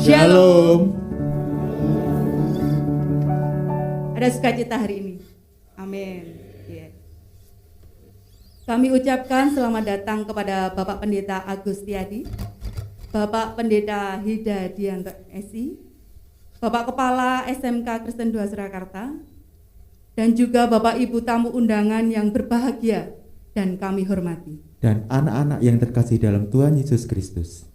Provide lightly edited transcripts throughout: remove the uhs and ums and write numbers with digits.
Shalom. Ada sukacita hari ini. Amin. Ya. Kami ucapkan selamat datang kepada Bapak Pendeta Agustiadi, Bapak Pendeta Hidadianto SI, Bapak Kepala SMK Kristen 2 Surakarta, dan juga Bapak Ibu tamu undangan yang berbahagia dan kami hormati. Dan anak-anak yang terkasih dalam Tuhan Yesus Kristus.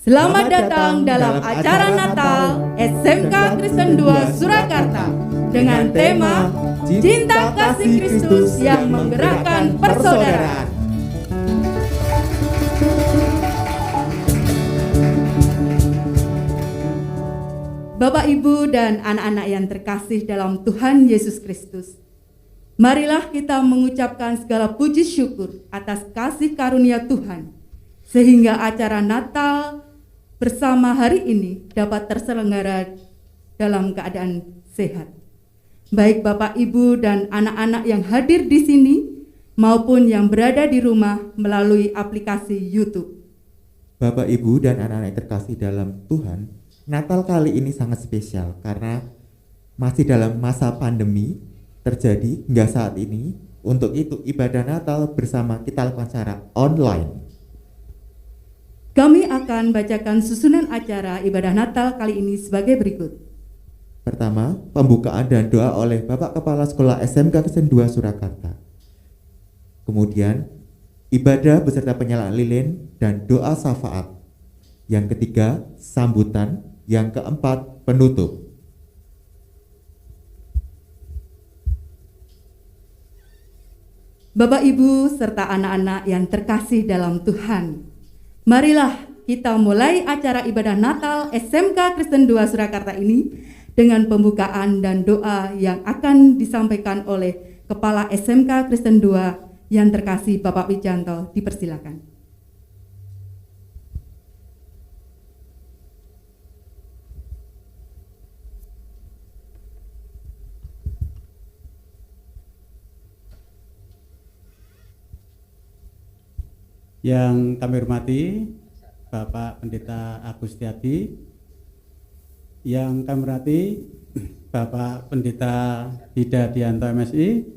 Selamat datang dalam acara Natal SMK Kristen 2 Surakarta dengan tema Cinta Kasih Kristus yang Menggerakkan Persaudaraan. Bapak, Ibu, dan anak-anak yang terkasih dalam Tuhan Yesus Kristus, marilah kita mengucapkan segala puji syukur atas kasih karunia Tuhan, sehingga acara Natal bersama hari ini dapat terselenggara dalam keadaan sehat. Baik Bapak, Ibu, dan anak-anak yang hadir di sini maupun yang berada di rumah melalui aplikasi YouTube. Bapak, Ibu, dan anak-anak yang terkasih dalam Tuhan, Natal kali ini sangat spesial karena masih dalam masa pandemi terjadi hingga saat ini. Untuk itu ibadah Natal bersama kita lakukan secara online. Kami akan bacakan susunan acara ibadah Natal kali ini sebagai berikut. Pertama, pembukaan dan doa oleh Bapak Kepala Sekolah SMK Kristen 2 Surakarta. Kemudian, ibadah beserta penyalaan lilin dan doa syafaat. Yang ketiga, sambutan. Yang keempat, penutup. Bapak, Ibu, serta anak-anak yang terkasih dalam Tuhan, marilah kita mulai acara ibadah Natal SMK Kristen 2 Surakarta ini dengan pembukaan dan doa yang akan disampaikan oleh Kepala SMK Kristen 2 yang terkasih Bapak Wijanto. Dipersilakan. Yang kami hormati Bapak Pendeta Agustiadi, yang kami hormati Bapak Pendeta Hidadianto MSI,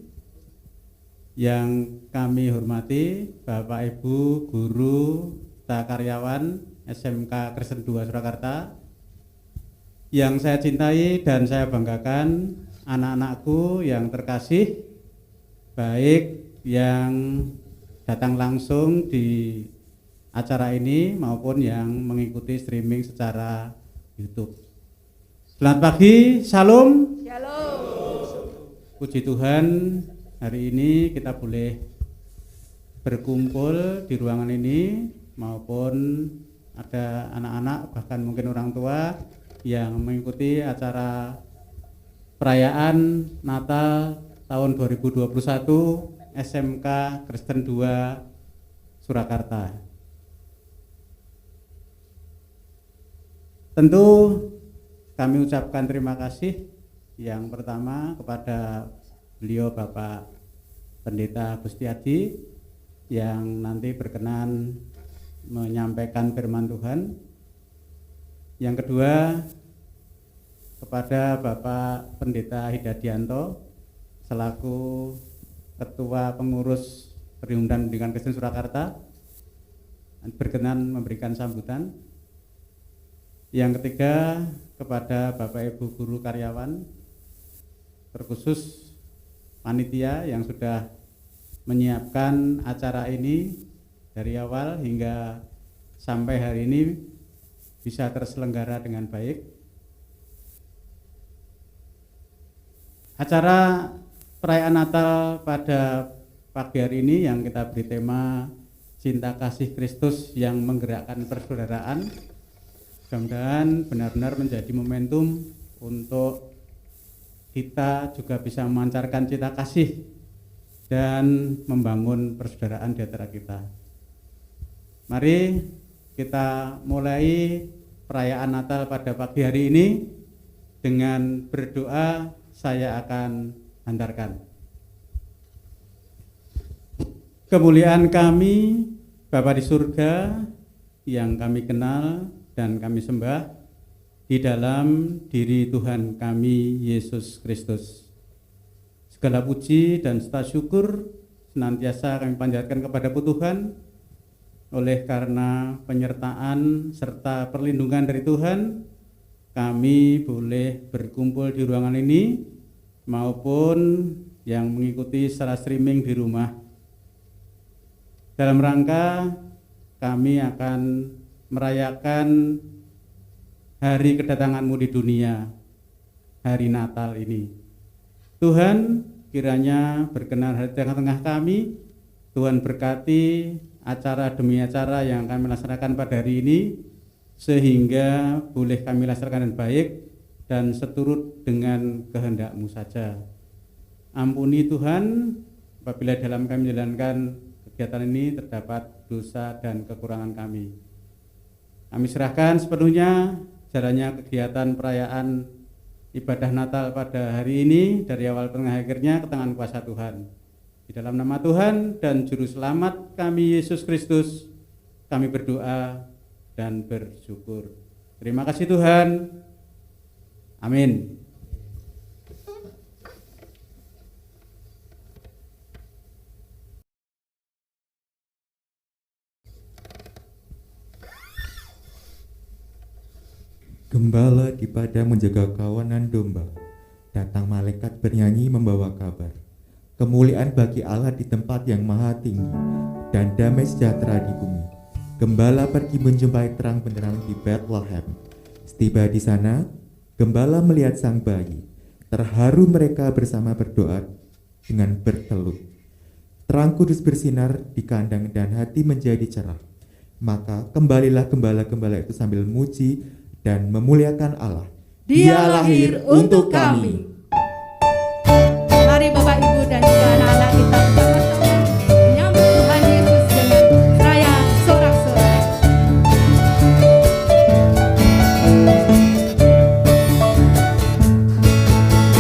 yang kami hormati Bapak Ibu Guru Karyawan SMK Kristen 2 Surakarta, Yang saya cintai dan saya banggakan, anak-anakku yang terkasih, baik yang datang langsung di acara ini maupun yang mengikuti streaming secara YouTube. Selamat pagi, Shalom. Puji Tuhan, hari ini kita boleh berkumpul di ruangan ini maupun ada anak-anak bahkan mungkin orang tua yang mengikuti acara perayaan Natal tahun 2021 SMK Kristen 2 Surakarta. Tentu kami ucapkan terima kasih yang pertama kepada beliau Bapak Pendeta Gustiadi yang nanti berkenan menyampaikan firman Tuhan. Yang kedua kepada Bapak Pendeta Hidadianto selaku Ketua Pengurus Perhimpunan Pendidikan Kristen Surakarta berkenan memberikan sambutan. Yang ketiga kepada Bapak Ibu guru karyawan, terkhusus panitia yang sudah menyiapkan acara ini dari awal hingga sampai hari ini bisa terselenggara dengan baik. Acara perayaan Natal pada pagi hari ini yang kita beri tema Cinta Kasih Kristus yang Menggerakkan Persaudaraan, mudah-mudahan benar-benar menjadi momentum untuk kita juga bisa memancarkan cinta kasih dan membangun persaudaraan di antara kita. Mari kita mulai perayaan Natal pada pagi hari ini dengan berdoa. Saya akan hantarkan. Kemuliaan kami Bapa di surga yang kami kenal dan kami sembah di dalam diri Tuhan kami Yesus Kristus. Segala puji dan serta syukur senantiasa kami panjatkan kepada Tuhan oleh karena penyertaan serta perlindungan dari Tuhan. Kami boleh berkumpul di ruangan ini maupun yang mengikuti secara streaming di rumah. Dalam rangka kami akan merayakan hari kedatangan-Mu di dunia, hari Natal ini. Tuhan, kiranya berkenan di tengah-tengah kami. Tuhan berkati acara demi acara yang kami laksanakan pada hari ini, sehingga boleh kami laksanakan dengan baik dan seturut dengan kehendak-Mu saja. Ampuni Tuhan, apabila dalam kami menjalankan kegiatan ini terdapat dosa dan kekurangan kami. Kami serahkan sepenuhnya jalannya kegiatan perayaan ibadah Natal pada hari ini dari awal tengah akhirnya ke tangan kuasa Tuhan. Di dalam nama Tuhan dan Juru Selamat kami Yesus Kristus, kami berdoa dan bersyukur. Terima kasih Tuhan. Amin. Gembala di padang menjaga kawanan domba. Datang malaikat bernyanyi membawa kabar. Kemuliaan bagi Allah di tempat yang maha tinggi dan damai sejahtera di bumi. Gembala pergi menjumpai terang benderang di Bethlehem. Setiba di sana, gembala melihat sang bayi. Terharu mereka bersama berdoa dengan bertelut. Terang kudus bersinar di kandang dan hati menjadi cerah. Maka kembalilah gembala-gembala itu sambil muji dan memuliakan Allah. Dia lahir untuk kami. Mari Bapak Ibu dan juga anak-anak kita bersama-sama menyambut Tuhan Yesus dengan raya sorak-sorai.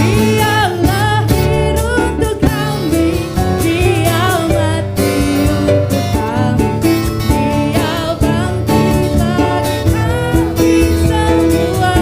Dia lahir untuk kami, Dia mati untuk kami, Dia bangkit bagi kami semua.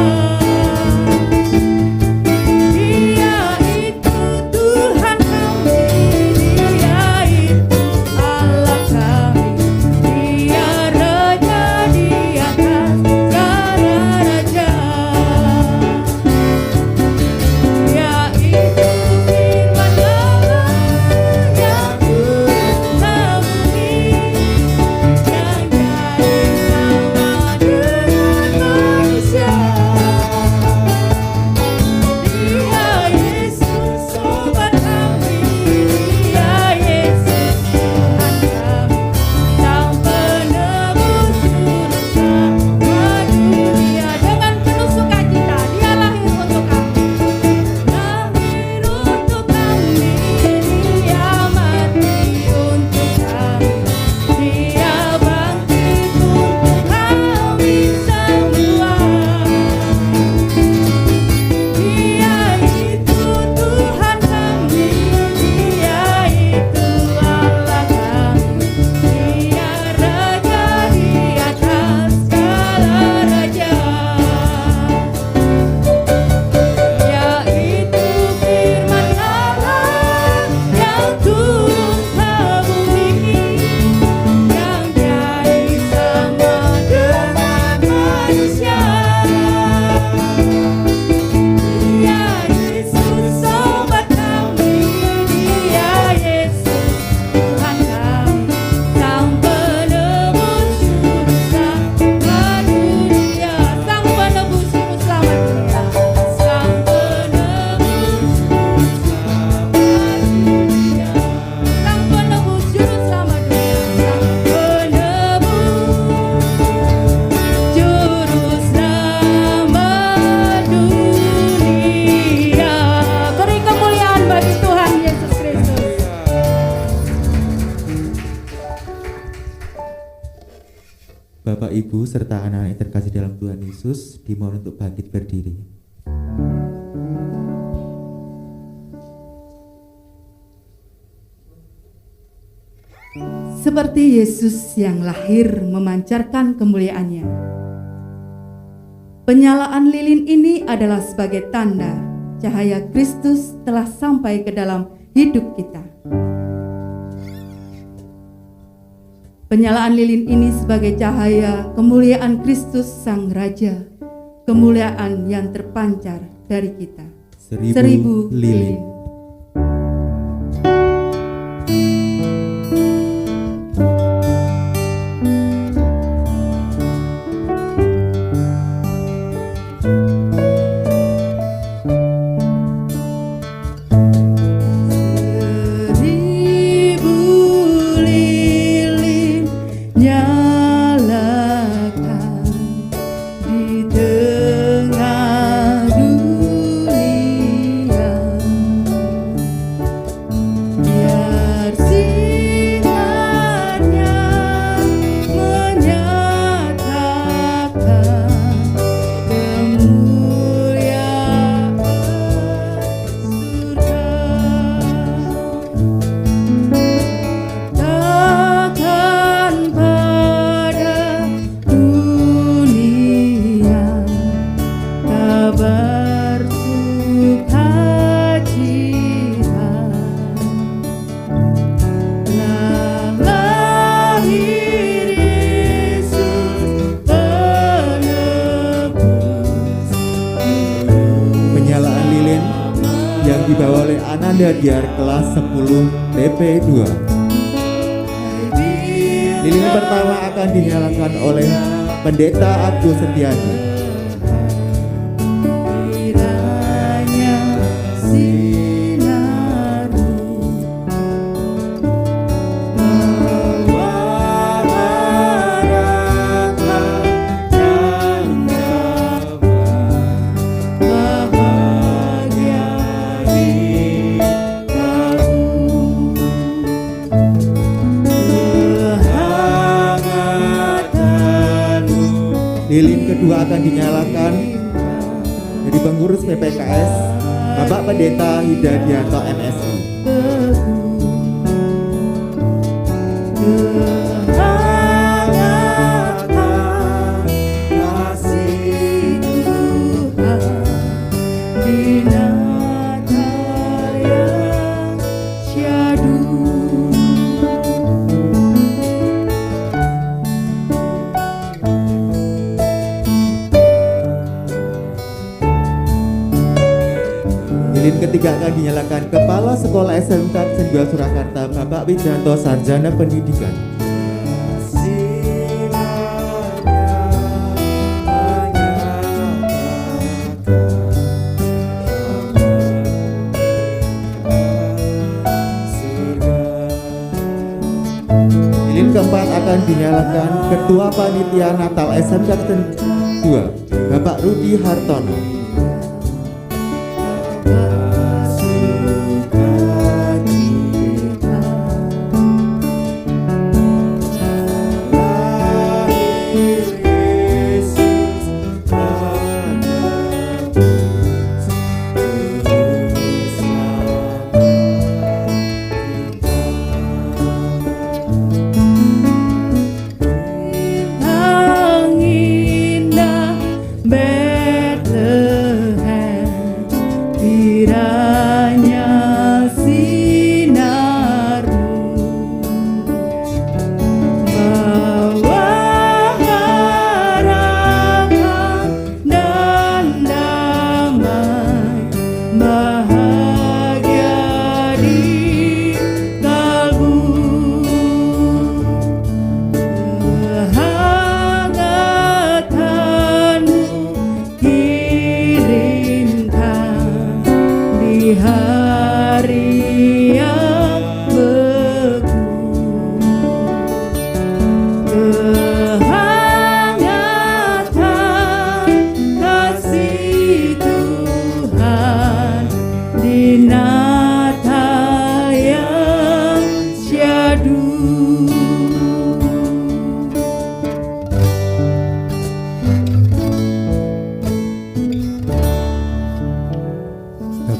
Ibu serta anak-anak yang terkasih dalam Tuhan Yesus dimohon untuk bangkit berdiri. Seperti Yesus yang lahir memancarkan kemuliaannya, penyalaan lilin ini adalah sebagai tanda cahaya Kristus telah sampai ke dalam hidup kita. Penyalaan lilin ini sebagai cahaya kemuliaan Kristus Sang Raja, kemuliaan yang terpancar dari kita. 1000 lilin. Dibawa oleh Ananda Diar kelas 10 TP2. Lilin pertama akan dinyalakan oleh Pendeta Abdul Setiadi. Lilin kedua akan dinyalakan dari pengurus PPKS Bapak Pendeta Hidayatno MSI. Lilin ketiga akan dinyalakan Kepala Sekolah SMK Negeri 2 Surakarta Bapak Wijanto Sarjana Pendidikan. Lilin keempat akan dinyalakan Ketua Panitia Natal SMK Negeri 2 Bapak Rudi Hartono. Bethlehem.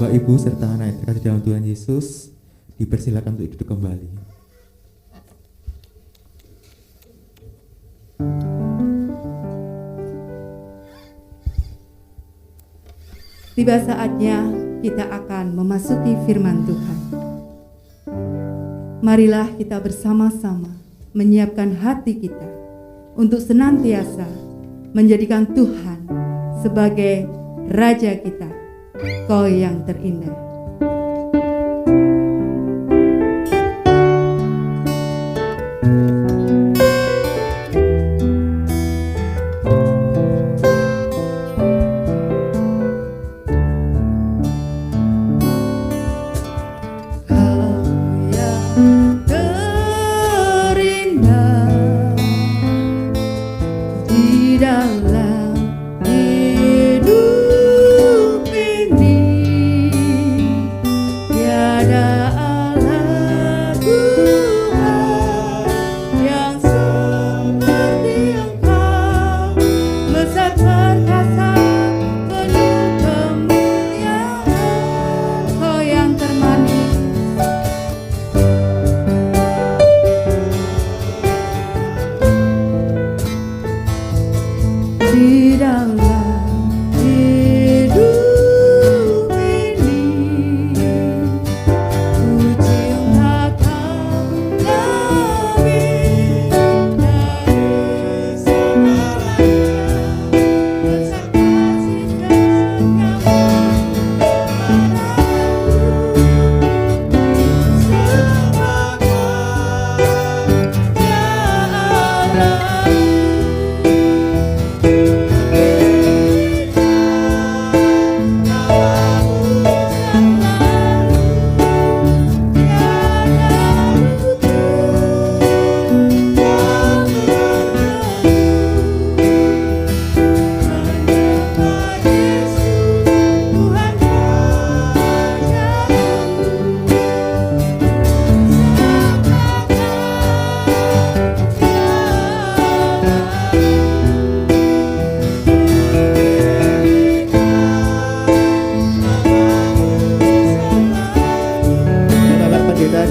Bapak, Ibu, serta anak yang terkasih dalam Tuhan Yesus, dipersilakan untuk duduk kembali. Tiba saatnya kita akan memasuki firman Tuhan. Marilah kita bersama-sama menyiapkan hati kita untuk senantiasa menjadikan Tuhan sebagai Raja kita, Kau yang terindah.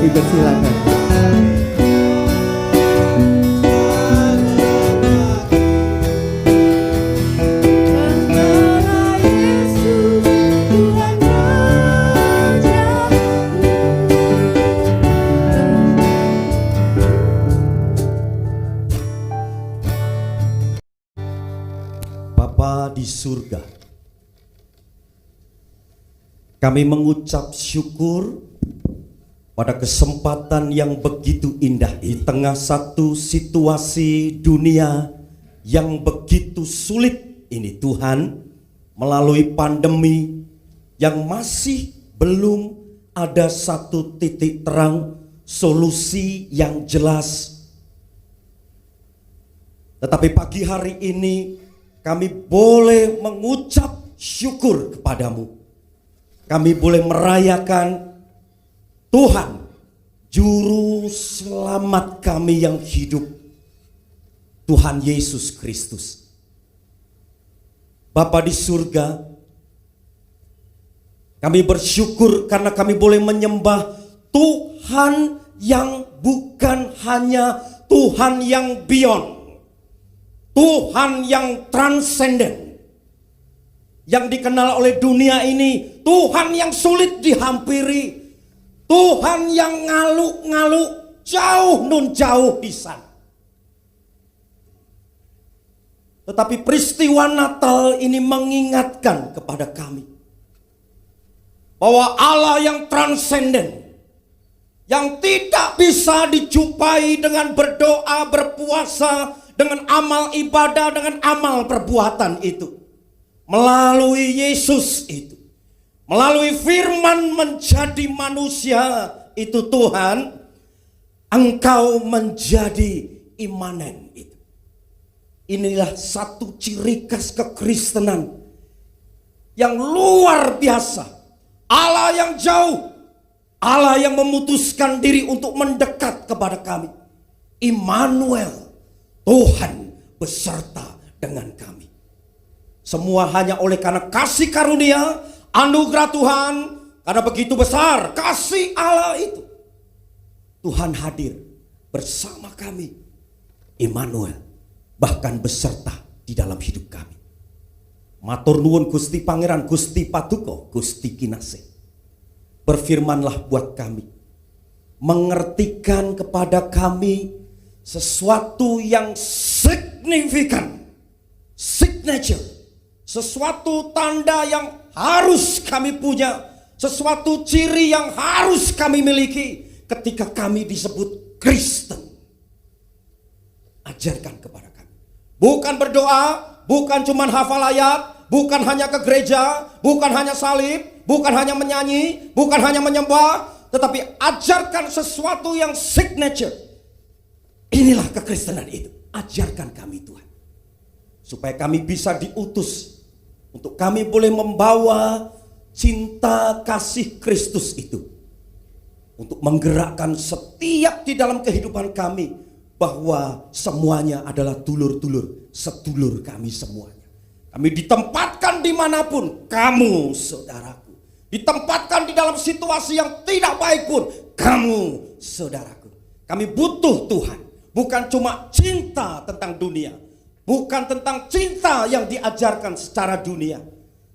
Dipersilakan. Bapa di surga, kami mengucap syukur pada kesempatan yang begitu indah di tengah satu situasi dunia yang begitu sulit ini Tuhan, melalui pandemi yang masih belum ada satu titik terang, solusi yang jelas. Tetapi pagi hari ini kami boleh mengucap syukur kepadamu. Kami boleh merayakan Tuhan, Juru Selamat kami yang hidup, Tuhan Yesus Kristus. Bapa di surga, kami bersyukur karena kami boleh menyembah Tuhan yang bukan hanya Tuhan yang beyond, Tuhan yang transenden, yang dikenal oleh dunia ini, Tuhan yang sulit dihampiri, Tuhan yang ngaluk-ngaluk jauh nun jauh di sana. Tetapi peristiwa Natal ini mengingatkan kepada kami bahwa Allah yang transenden, yang tidak bisa dijumpai dengan berdoa, berpuasa, dengan amal ibadah, dengan amal perbuatan itu, melalui Yesus itu, melalui firman menjadi manusia itu, Tuhan, Engkau menjadi imanen itu. Inilah satu ciri khas kekristenan yang luar biasa. Allah yang jauh, Allah yang memutuskan diri untuk mendekat kepada kami. Immanuel, Tuhan beserta dengan kami. Semua hanya oleh karena kasih karunia, anugerah Tuhan, Karena begitu besar kasih Allah itu. Tuhan hadir bersama kami, Immanuel, bahkan beserta di dalam hidup kami. Matur nuwun Gusti Pangeran, Gusti Paduka, Gusti Kinasih. Berfirmanlah buat kami, mengertikan kepada kami sesuatu yang signifikan, signature, sesuatu tanda yang harus kami punya, sesuatu ciri yang harus kami miliki ketika kami disebut Kristen. Ajarkan kepada kami. Bukan berdoa, bukan cuma hafal ayat, bukan hanya ke gereja, bukan hanya salib, bukan hanya menyanyi, bukan hanya menyembah, tetapi ajarkan sesuatu yang signature. Inilah kekristenan itu. Ajarkan kami Tuhan. Supaya kami bisa diutus untuk kami boleh membawa cinta kasih Kristus itu. Untuk menggerakkan setiap di dalam kehidupan kami. Bahwa semuanya adalah dulur-dulur, sedulur kami semuanya. Kami ditempatkan dimanapun, kamu saudaraku. Ditempatkan di dalam situasi yang tidak baik pun, kamu saudaraku. Kami butuh Tuhan. Bukan cuma cinta tentang dunia. Bukan tentang cinta yang diajarkan secara dunia.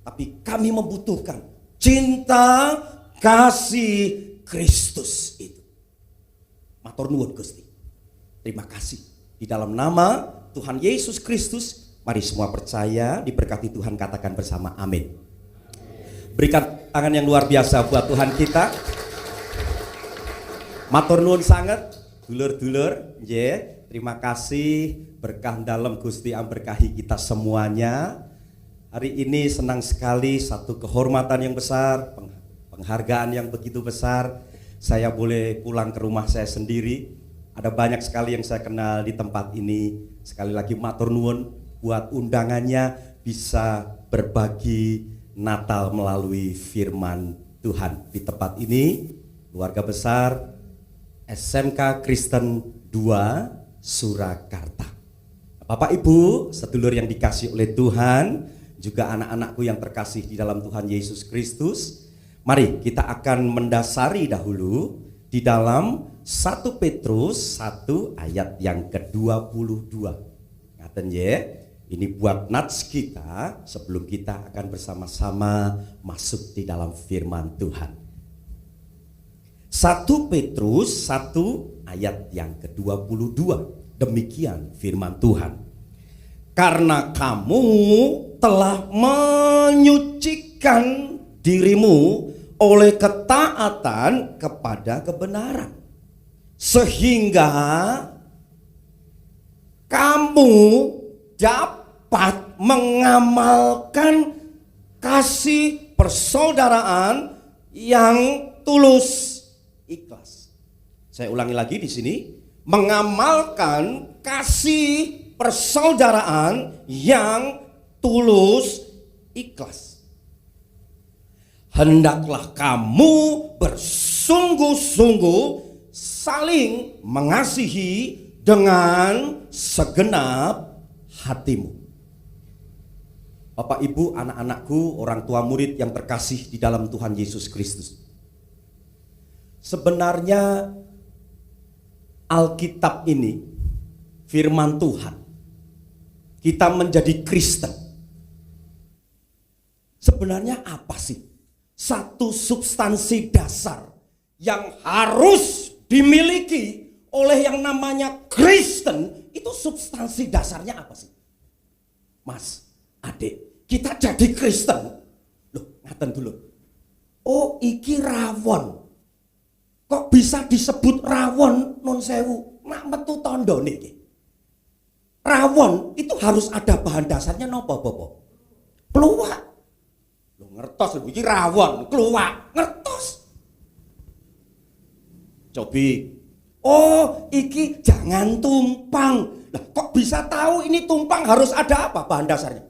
Tapi kami membutuhkan cinta kasih Kristus itu. Matur nuwun Gusti. Terima kasih. Di dalam nama Tuhan Yesus Kristus, mari semua percaya, diberkati Tuhan, katakan bersama amin. Berikan tangan yang luar biasa buat Tuhan kita. Matur nuwun sangat, dulur-dulur, nggih. Terima kasih, berkah dalam Gusti yang berkahi kita semuanya. Hari ini senang sekali, satu kehormatan yang besar, penghargaan yang begitu besar. Saya boleh pulang ke rumah saya sendiri. Ada banyak sekali yang saya kenal di tempat ini. Sekali lagi matur nuwun buat undangannya, bisa berbagi Natal melalui firman Tuhan di tempat ini. Keluarga besar SMK Kristen 2 Surakarta. Bapak Ibu, sedulur yang dikasih oleh Tuhan, juga anak-anakku yang terkasih di dalam Tuhan Yesus Kristus. Mari kita akan mendasari dahulu di dalam 1 Petrus 1 ayat yang ke-22. Ngaten ya, ini buat nats kita sebelum kita akan bersama-sama masuk di dalam firman Tuhan. 1 Petrus 1 ayat yang ke-22. Demikian firman Tuhan. Karena kamu telah menyucikan dirimu oleh ketaatan kepada kebenaran. Sehingga kamu dapat mengamalkan kasih persaudaraan yang tulus ikhlas. Saya ulangi lagi di sini, mengamalkan kasih persaudaraan yang tulus ikhlas. Hendaklah kamu bersungguh-sungguh saling mengasihi dengan segenap hatimu. Bapak Ibu, anak-anakku, orang tua murid yang terkasih di dalam Tuhan Yesus Kristus. Sebenarnya Alkitab ini, firman Tuhan, kita menjadi Kristen. Sebenarnya apa sih? Satu substansi dasar yang harus dimiliki oleh yang namanya Kristen, itu substansi dasarnya apa sih? Mas, adik, kita jadi Kristen. Loh, ngaten dulu. Oh, iki rawon. Kok bisa disebut rawon non sewu? Nak metu tondo niki. Rawon itu harus ada bahan dasarnya nopo bopo? Kluwak. Loh, ngertos lho, iki rawon, kluwak, ngertos. Cobi, oh iki jangan tumpang. Lah kok bisa tahu ini tumpang harus ada apa bahan dasarnya?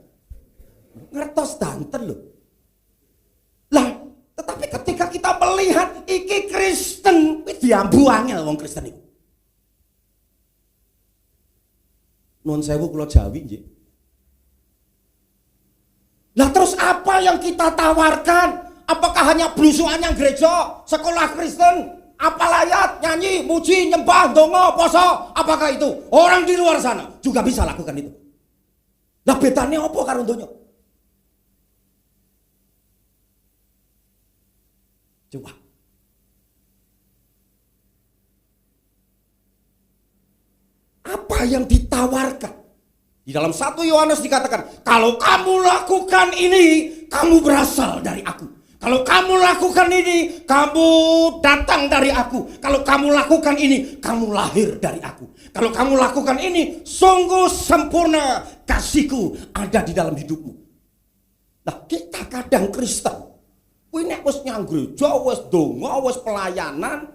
Ngertos danten loh. Lah, tetapi ketika kita melihat iki Kristen, diambu angel wong Kristen itu. Nuwun sewu kula Jawi nggih. Lah terus apa yang kita tawarkan? Apakah hanya belusuan yang gereja, sekolah Kristen, apal ayat, nyanyi, muji, nyembah, dongo, poso? Apakah itu? Orang di luar sana juga bisa lakukan itu. Lah bedane apa karo donya? Coba. Apa yang ditawarkan? Di dalam 1 Yohanes dikatakan, kalau kamu lakukan ini, kamu berasal dari aku. Kalau kamu lakukan ini, kamu datang dari aku. Kalau kamu lakukan ini, kamu lahir dari aku. Kalau kamu lakukan ini, sungguh sempurna kasihku ada di dalam hidupmu. Nah, kita kadang Kristen, kuwi nek wis nyang gereja, wis donga, wis pelayanan,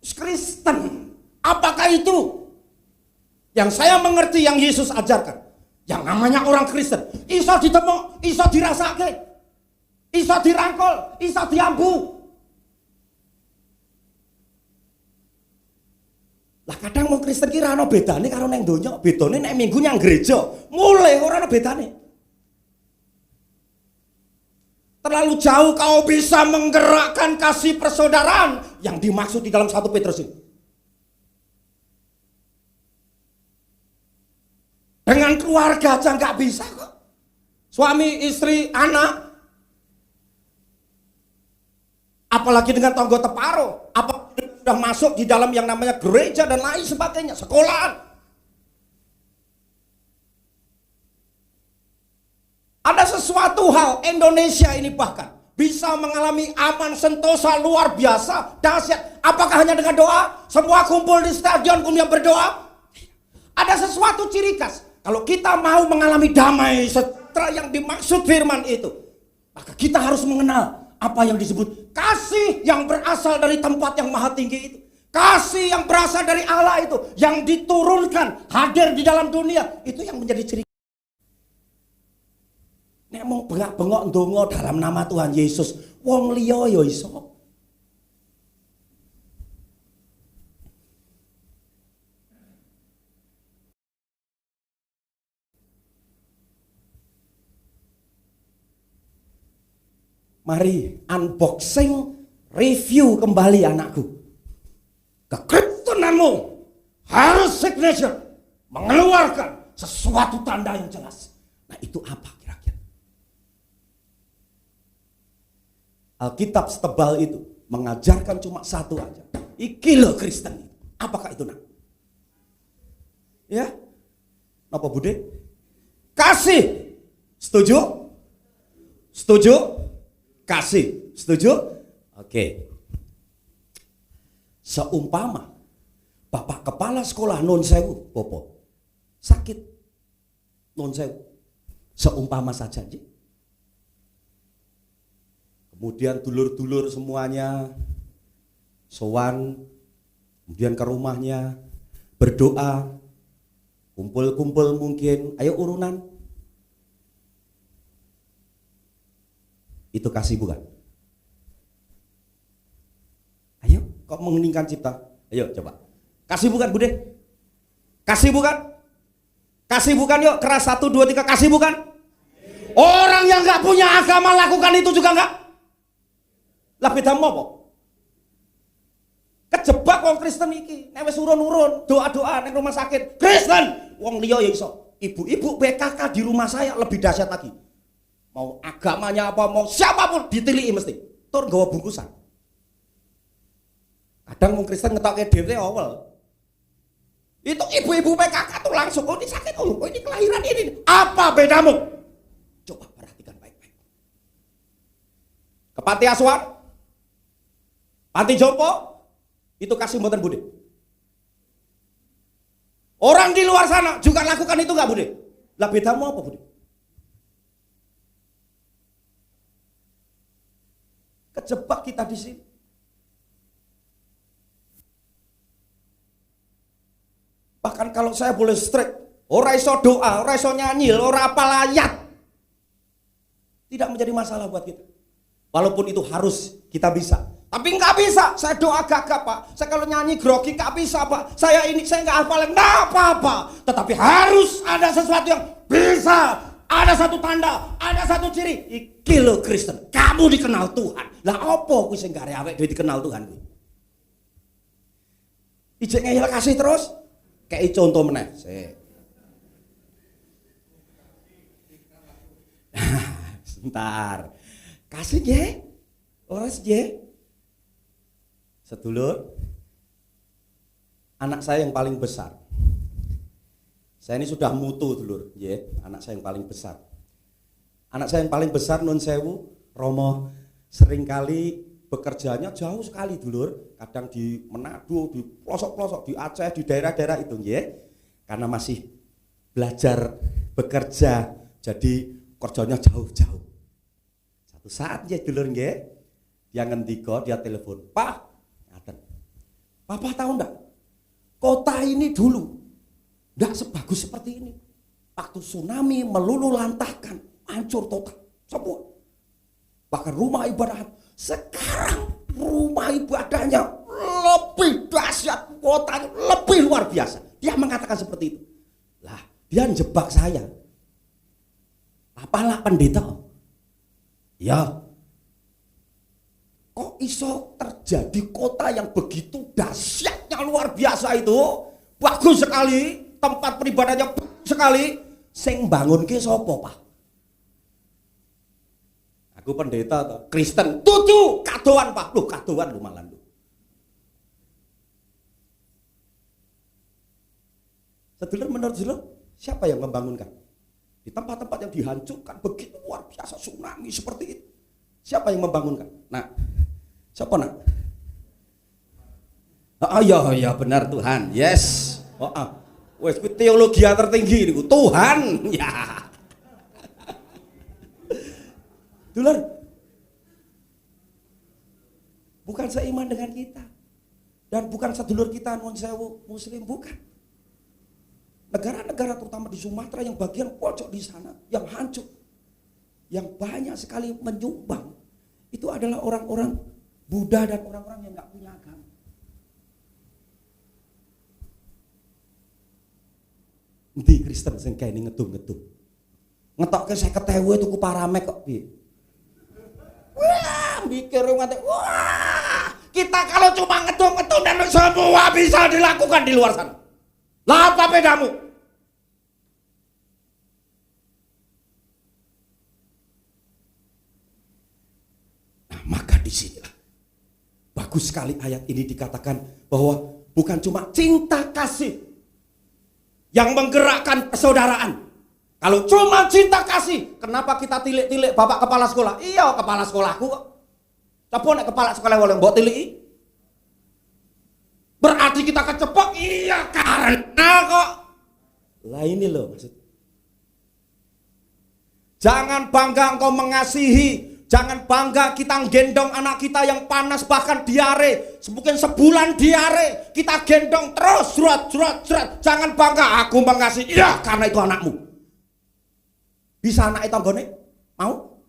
wis Kristen. Apakah itu? Yang saya mengerti yang Yesus ajarkan, yang namanya orang Kristen, iso ditemuk, iso dirasake, iso dirangkul, iso diambu. Lah kadang wong Kristen ki ora ana bedane karo nang donya, bedane nek minggu nyang gereja, mulai ora ana bedane. Terlalu jauh kau bisa menggerakkan kasih persaudaraan yang dimaksud di dalam 1 Petrus ini. Dengan keluarga aja nggak bisa kok. Suami, istri, anak. Apalagi dengan tonggo teparo. Apalagi sudah masuk di dalam yang namanya gereja dan lain sebagainya. Sekolahan. Ada sesuatu hal Indonesia ini bahkan bisa mengalami aman sentosa luar biasa, dahsyat. Apakah hanya dengan doa? Semua kumpul di stadion kemudian berdoa? Ada sesuatu ciri khas. Kalau kita mau mengalami damai sejahtera yang dimaksud firman itu, maka kita harus mengenal apa yang disebut kasih yang berasal dari tempat yang maha tinggi itu. Kasih yang berasal dari Allah itu, yang diturunkan, hadir di dalam dunia, itu yang menjadi ciri. Nek mau bengak-bengok ndonga dalam nama Tuhan Yesus, wong liya ya iso. Mari unboxing, review kembali anakku. Kekristenanmu harus signature, mengeluarkan sesuatu tanda yang jelas. Nah itu apa kira-kira? Alkitab setebal itu mengajarkan cuma satu aja. Iki loh Kristen. Apakah itu nak? Ya? Napa Bude? Kasih. Setuju? Setuju? Kasih. Setuju? Oke. Seumpama Bapak kepala sekolah non sewu, Popo, sakit non sewu. Seumpama saja. Kemudian dulur-dulur semuanya sowan, kemudian ke rumahnya, berdoa, kumpul-kumpul mungkin, ayo urunan. Itu kasih bukan? Ayo, kok mengeningkan cipta? Ayo coba. Kasih bukan, Bude? Kasih bukan? Kasih bukan, yuk. Keras 1, 2, 3, kasih bukan? Orang yang gak punya agama lakukan itu juga enggak? Lah beda apa? Kejebak wong Kristen iki. Nek wis urun-urun, doa-doa ning rumah sakit. Kristen, wong liya ya iso. Ibu-ibu PKK di rumah saya lebih dahsyat lagi. Mau agamanya apa, mau siapapun ditiliki mesti. Tur nggawa bungkusan. Kadang wong Kristen ngetokke dhewe awal. Itu ibu-ibu PKK tuh langsung, oh ini sakit, oh ini kelahiran ini. Apa bedamu? Coba perhatikan baik-baik. Ke panti asuhan, panti jompo, itu kasih mboten Bude. Orang di luar sana juga lakukan itu enggak Bude? Lah bedamu apa Bude? Kejebak kita di sini. Bahkan kalau saya boleh strike, ora iso doa, ora iso nyanyi, ora apal ayat, tidak menjadi masalah buat kita. Walaupun itu harus kita bisa. Tapi nggak bisa, saya doa gagap Pak. Saya kalau nyanyi grogi nggak bisa Pak. Saya ini, saya nggak hafal, nggak apa-apa. Tetapi harus ada sesuatu yang bisa ada satu tanda, ada satu ciri. Iki lho Kristen, kamu dikenal Tuhan. Lah apa kuwi sing gare awake dhewe dikenal Tuhan kuwi? Ijek ngeyel kasih terus. Kayak contoh meneh. Sebentar. Kasih nggih. Ora nggih. Sedulur, anak saya yang paling besar. Saya ini sudah mutu, dulur, nggih, anak saya yang paling besar. Anak saya yang paling besar nun sewu, Romo, seringkali bekerjanya jauh sekali, dulur. Kadang di Manado, di pelosok-pelosok, di Aceh, di daerah-daerah itu, nggih. Karena masih belajar bekerja, jadi kerjanya jauh-jauh. Satu saat nggih, dulur, nggih, dia ngendika, dia telepon, "Pak, Papa tahu enggak? Kota ini dulu enggak sebagus seperti ini. Waktu tsunami meluluh lantahkan, hancur total semua. Bahkan rumah ibadah, sekarang rumah ibadahnya lebih dahsyat, kotanya lebih luar biasa." Dia mengatakan seperti itu. Lah, dia jebak saya. Apalah pendeta? Ya. Kok iso terjadi kota yang begitu dahsyatnya luar biasa itu, bagus sekali, tempat peribadahnya bagus sekali, sing bangun ke sapa, Pak? Aku pendeta Kristen, tutu kadoan, Pak. Loh, kadoan lu malah lu. Sedulur, menurut sedulur, siapa yang membangunkan? Di tempat-tempat yang dihancurkan begitu luar biasa, tsunami seperti itu. Siapa yang membangunkan? Nah, siapa nak? Ya benar Tuhan. Yes. Wes teologi tertinggi niku Tuhan. Ya. Dulur. Bukan seiman dengan kita. Dan bukan sedulur kita non sewu muslim, bukan. Negara-negara terutama di Sumatera yang bagian pojok di sana yang hancur, yang banyak sekali menyumbang, itu adalah orang-orang Buddha dan orang-orang yang nggak punya agama. Nanti Kristen sing kene ngedung-ngedung. Ngetokke 50.000 tuku paramek kok piye? Wah, mikir nganti wah, kita kalau cuma ngedung-ngedung dan semua bisa dilakukan di luar sana. Lah apa bedamu? Nah, maka disinilah bagus sekali ayat ini dikatakan bahwa bukan cuma cinta kasih yang menggerakkan persaudaraan. Kalau cuma cinta kasih, kenapa kita tilik-tilik bapak kepala sekolah? Iya, kepala sekolahku kok. Coba nek kepala sekolah oleh mbok tiliki. Berarti kita kecepok? Iya, karena kok. Lah ini loh maksud. Jangan bangga engkau mengasihi. Jangan bangga kita gendong anak kita yang panas bahkan diare, mungkin sebulan diare, kita gendong terus surat. Jangan bangga aku mengasihi, iya karena itu anakmu. Bisa anak itu anggone? Mau?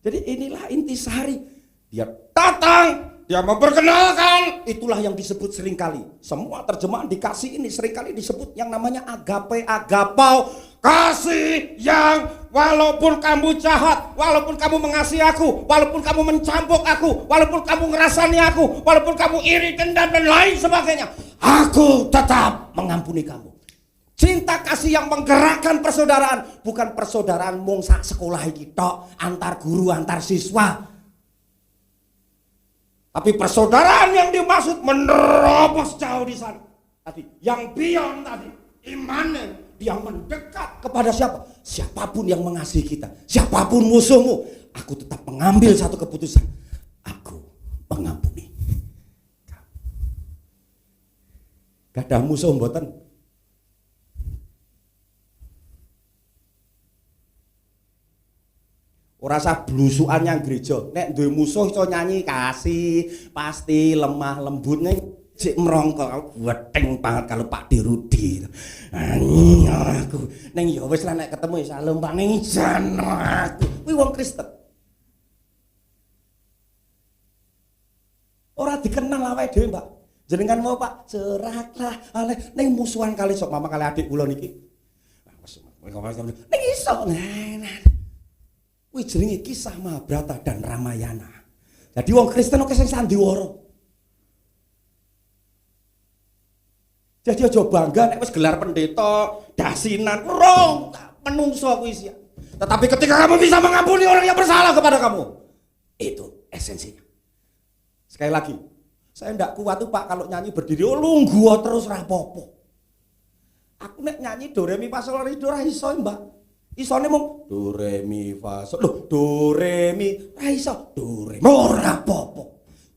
Jadi inilah intisari. Dia datang, dia memperkenalkan, itulah yang disebut seringkali. Semua terjemahan dikasih ini seringkali disebut yang namanya agape, agapau. Kasih yang walaupun kamu jahat, walaupun kamu mengasihi aku, walaupun kamu mencambuk aku, walaupun kamu ngerasani aku, walaupun kamu iri, dendam dan lain sebagainya, aku tetap mengampuni kamu. Cinta kasih yang menggerakkan persaudaraan, bukan persaudaraan mung sak sekolah iki tok, antar guru, antar siswa. Tapi persaudaraan yang dimaksud menerobos jauh di sana. Tadi, yang beyond tadi, imanen, dia mendekat kepada siapa? Siapapun yang mengasihi kita, siapapun musuhmu, aku tetap mengambil satu keputusan. Aku mengampuni. Gak ada musuh mboten. Ora usah blusukan yang gereja. Nek duwe musuh iso nyanyi kasih, pasti lemah lembut ning jek merongkok. Weteng banget kalau Pak Dirudi. Aku ning ya wis lah nek ketemu ya lombang ijan aku. Kuwi wong Kristen. Ora dikenal awake dhewe, Mbak. Jenengan mau Pak, ceraklah ale ning musuhan kali sok mama kali adik kula niki. Ning iso. Kuwi jenenge kisah Mahabharata dan Ramayana. Jadi wong Kristen kok sing sandiwara. Jadi aja bangga nek wis gelar pendeta, dasinan, rong menungso kuwi sih. Tetapi ketika kamu bisa mengampuni orang yang bersalah kepada kamu, itu esensinya. Sekali lagi, saya ndak kuat tuh Pak kalau nyanyi berdiri lungguh terus rapopo. Aku nek nyanyi do re mi fa sol re do ra iso, Mbak. Isone mung do re mi fa sol. Loh, do re mi ra iso, do re mi ora apa-apa.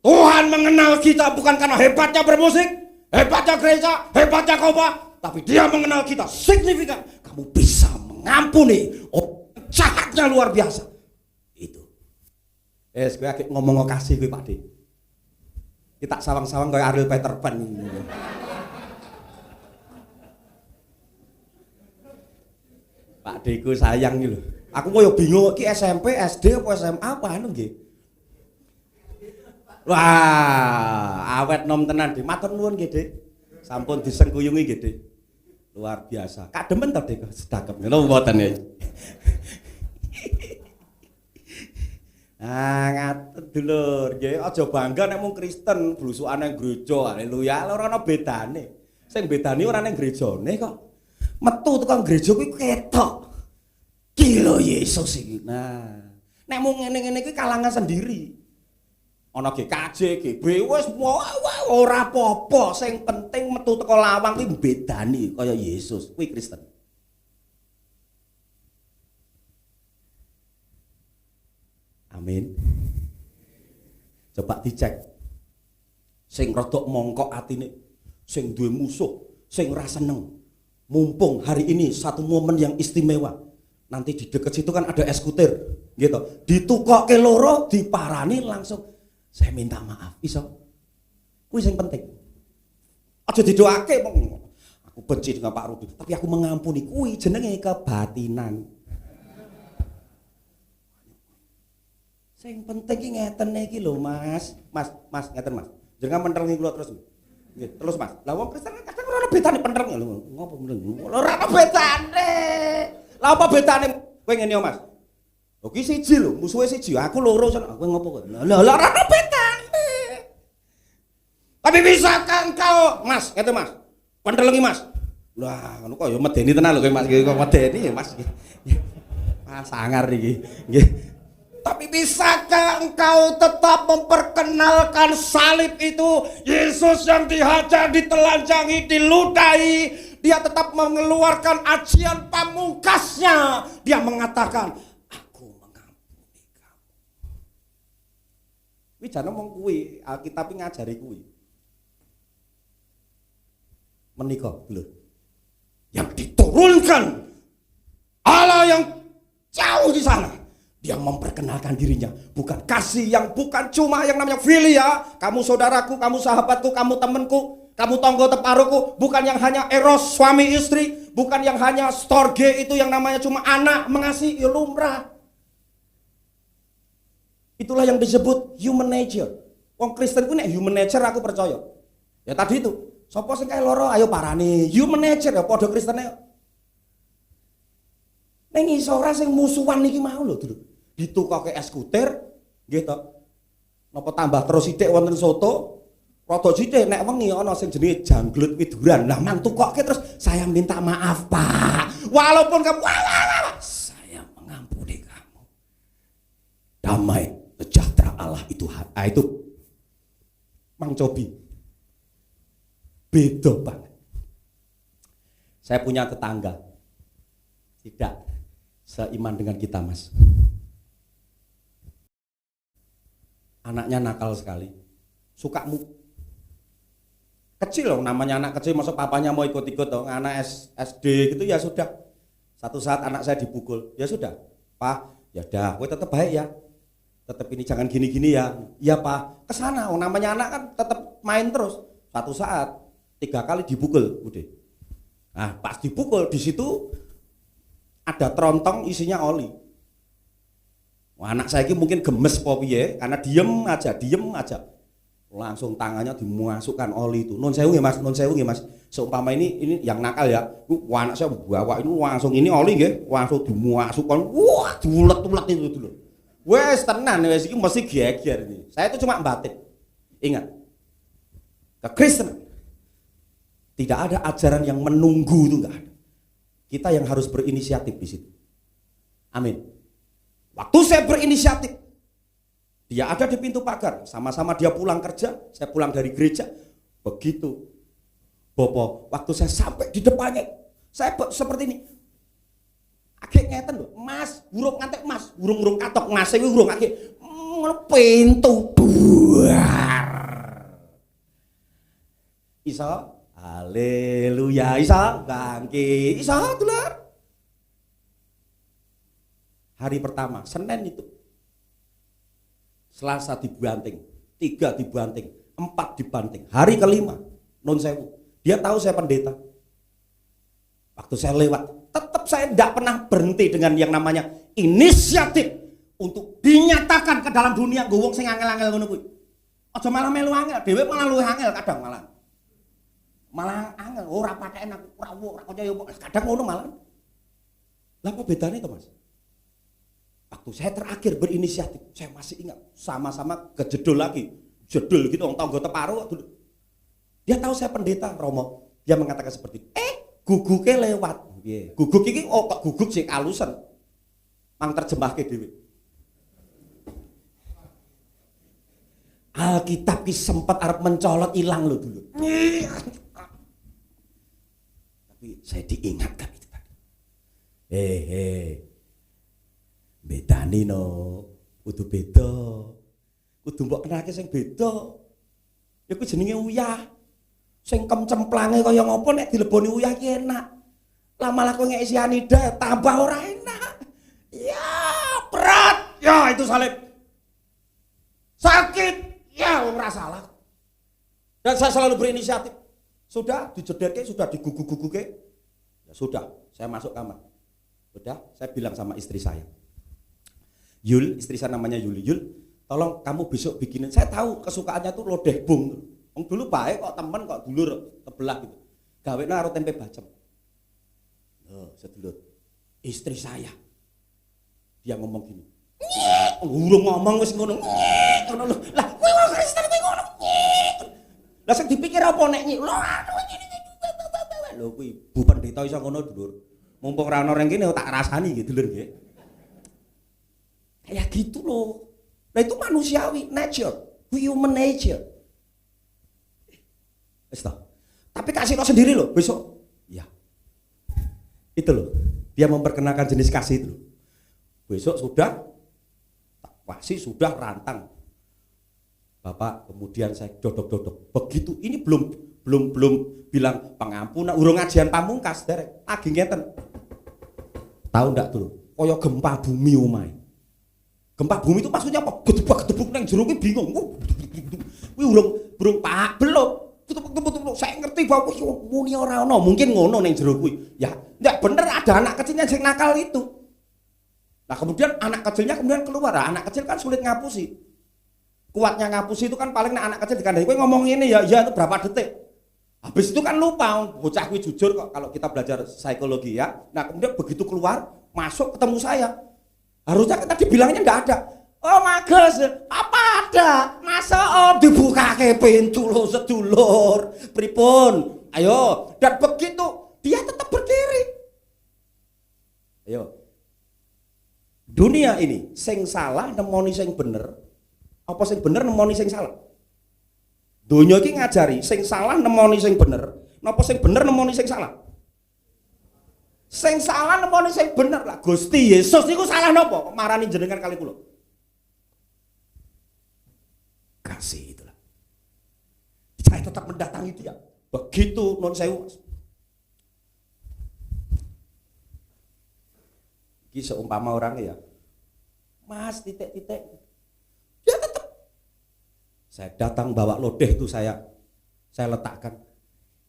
Tuhan mengenal kita bukan karena hebatnya bermusik, hebatnya gereja, hebatnya khotbah, tapi Dia mengenal kita signifikan. Kamu bisa mengampuni jahatnya luar biasa. Itu. Kowe akeh ngomong kasih kowe Pak De. Kita sawang-sawang kayak Ariel Peter Pan. Pak Deku sayang gitu. Aku koyo bingung iki SMP, SD apa SMA apa anu nggih. Wah, awet nom tenan Dik. Matur nuwun nggih, Dik. Sampun disengkuyungi nggih, Dik. Luar biasa. Kak demen to Dik sedekap. Ngono mboten ya. Ngaten dulur, nggih aja bangga nek mung Kristen blusukan nang gereja. Haleluya, ora ana bedane. Sing bedane ora nang gerejane kok. Metu tekan gereja kuwi ketok. Ki lho Yesus iki. Nah, nek mung ngene-ngene kuwi kalangan sendiri. Ana GKJ, GB wis ora apa-apa, sing penting metu teko lawang kuwi bedani kaya Yesus, kuwi Kristen. Amin. Coba dicek. Sing rodok mongkok atine, sing duwe musuh, sing ora seneng. Mumpung hari ini satu momen yang istimewa. Nanti di dekat situ kan ada eskutir, gitu. Ditukokke loro, diparani langsung. Saya minta maaf, iso. Kuwi sing penting. Aja didoake aku benci dengan Pak Rudi, tapi aku mengampuni. Kuwi jenenge kebatinan. Sing penting ki ngeten iki lho, Mas. Mas ngeten, Mas. Jenengan mentelengi kula terus. Nggih, terus Mas. Lah wong Kristen kan kadang ora ono betane pentereng lho. Ngopo meneng? Ora ono betane. Lah apa betane kowe ngene yo, Mas? Lho ki siji lho, musuhe siji. Aku loro sono. Kowe ngopo kok? Lah ora ono betane. Tapi bisakah engkau, Mas, ngeten Mas. Pentelengi Mas. Lah ngono kok yo medeni tenan lho kowe Mas. Kok medeni ya, Mas. Ah sangar iki. Nggih. Tapi bisakah engkau tetap memperkenalkan salib itu? Yesus yang dihajar, ditelanjangi, diludahi. Dia tetap mengeluarkan ajian pamungkasnya. Dia mengatakan, aku mengampuni kamu. Wih jangan ngomong kuwi, Alkitab ngajari kuwi. Menika lho. Yang diturunkan Allah yang jauh di sana. Dia memperkenalkan dirinya, bukan kasih yang bukan cuma yang namanya filia, kamu saudaraku, kamu sahabatku, kamu temanku, kamu tonggo teparuku, bukan yang hanya eros suami istri, bukan yang hanya storge itu yang namanya cuma anak mengasihi, lumrah. Itulah yang disebut human nature. Wong Kristen ku nek human nature aku percaya. Ya tadi itu, sapa sing kae loro ayo parani, human nature ya padha Kristene. Ning iso ora sing musuhan iki mau lho, Dulur. Ditukokke eskutir nggih to. Napa tambah terus sithik wonten soto? Rada sithik nek wengi ana sing jenenge janggut widuran. Lah mang tukokke terus saya minta maaf, Pak. Walaupun kamu saya mengampuni kamu. Damai sejahtera Allah itu itu Mang Cobi. Beda banget. Saya punya tetangga. Tidak seiman dengan kita, Mas. Anaknya nakal sekali, suka kecil loh, namanya anak kecil, masa papanya mau ikut-ikut dong, anak SD gitu ya sudah. Satu saat anak saya dipukul, ya sudah, Pak, ya udah, gue tetap baik ya, tetap ini jangan gini-gini ya, iya Pak, kesana, namanya anak kan tetap main terus. Satu saat 3 kali dipukul, udah. Nah pas dipukul di situ ada trontong isinya oli. Wah, anak saya ini mungkin gemes po piye karena diem aja. langsung tangannya dimasukkan oli itu. Non sewu nggih Mas, non sewu nggih Mas. Seumpama ini yang nakal ya, anak saya bawa ini langsung ini oli nggih, langsung dimasukkan. Wah, diulet-ulet itu dulu. Wes tenan wes iki mesti geger ini. Saya itu cuma batin. Ingat. Kekristenan tidak ada ajaran yang menunggu, itu enggak ada. Kita yang harus berinisiatif di situ. Amin. Waktu saya berinisiatif, dia ada di pintu pagar, sama-sama dia pulang kerja, saya pulang dari gereja. Begitu Bopo, waktu saya sampai di depannya, saya seperti ini. Agak ngeten lho, Mas, burung ngantek Mas, burung katok Mas, iki burung agak pintu buar. Isa, haleluya, Isa, bangki, Isa, tular. Hari pertama, Senin itu. Selasa dibanting, 3 dibanting, 4 dibanting. Hari kelima, non sewu. Dia tahu saya pendeta. Waktu saya lewat, tetap saya tidak pernah berhenti dengan yang namanya inisiatif untuk dinyatakan ke dalam dunia gowong sing angel-angel ngono kuwi. Aja malah melu angel, dhewe malah luwih angel kadang malah. Malah angel, ora patheken aku, ora percaya kadang ngono malah. Lah apa bedanya itu Mas? Waktu saya terakhir berinisiatif, saya masih ingat, sama-sama kejedul lagi. Jedul gitu, orang tangga teparu dulu. Dia tahu saya pendeta Romo. Dia mengatakan seperti itu. Guguknya lewat. Guguk ini, oh kok guguk sih kalusan. Mang terjemahke dhewe. Alkitab ki sempat arep mencolot hilang lo dulu. Tapi saya diingatkan itu tadi. Bedani no, kudu beda. Kudu mbok kenake sing beda. Ya ku jenenge uyah. Sing kemcemplange kaya ngopo nek dileboni uyah ki enak. Lah malah kowe ngeki sianida tambah ora enak. Ya, berat. Ya itu salib. Sakit. Ya ora salah. Dan saya selalu berinisiatif. Sudah dijederke, sudah diguguk-guguke. Ya sudah, saya masuk kamar. Sudah, saya bilang sama istri saya. Yul, istri saya namanya Yuli. Yul, tolong kamu besok bikinin. Saya tahu kesukaannya tuh lodeh bung. Wong dulu baik kok temen kok dulur tebelah gitu. Gawene karo tempe bacem. Oh, sedulur. Istri saya. Dia ngomong gini. Urung ngomong wis ngono. Ngono lho. Lah kowe wong Kristen kowe ngono. Lah sing dipikir apa nek nyik. Lho aduh ngene iki. Lho kuwi Bu Pendeta iso ngono dulur. Mumpung ra ono reng kene tak rasani nggih dulur nggih. Kayak gitu loh. Nah itu manusiawi, nature, human nature. Tapi kasih lo sendiri loh besok. Ya. Itu loh. Dia memperkenalkan jenis kasih itu loh. Besok sudah kasih sudah rantang. Bapak kemudian saya dodok-dodok. Begitu ini belum bilang pengampunan, urung ngajian pamungkas derek. Lagi ngeten. Tahu ndak tuh? Kaya gempa bumi omahe. Gempa bumi itu maksudnya apa? Gedebuk nang jero kuwi bingung. Kuwi urung Pak, belum. Saya ngerti bahwa muni ora ono, mungkin ngono ning jero kuwi. Ya, ndak bener ada anak kecilnya sing nakal itu. Nah, kemudian anak kecilnya kemudian keluar. Nah, anak kecil kan sulit ngapusi. Kuatnya ngapusi itu kan paling anak kecil dikandani kowe ngomong ini ya itu berapa detik. Habis itu kan lupa, bocah kuwi jujur kok kalau kita belajar psikologi ya. Nah, kemudian begitu keluar, masuk ketemu saya. Harusnya kita dibilangnya enggak ada. Oh mages, apa ada? Masa dibukake pintu lo sedulur. Pripun? Ayo, dan begitu dia tetap berdiri. Ayo. Dunia ini sing salah nemoni sing bener. Apa sing bener nemoni sing salah? Donya iki ngajari sing salah nemoni sing bener, napa sing bener nemoni sing salah? Sing salah nemoni sing bener lah. Gusti Yesus niku salah napa? Kok marani jenengan kali kula? Kasih itulah. Saya tetap mendatangi dia. Begitu non sewu. Iki seumpama orang ya. Mas titik-titik. Dia tetap. Saya datang bawa lodeh itu saya letakkan.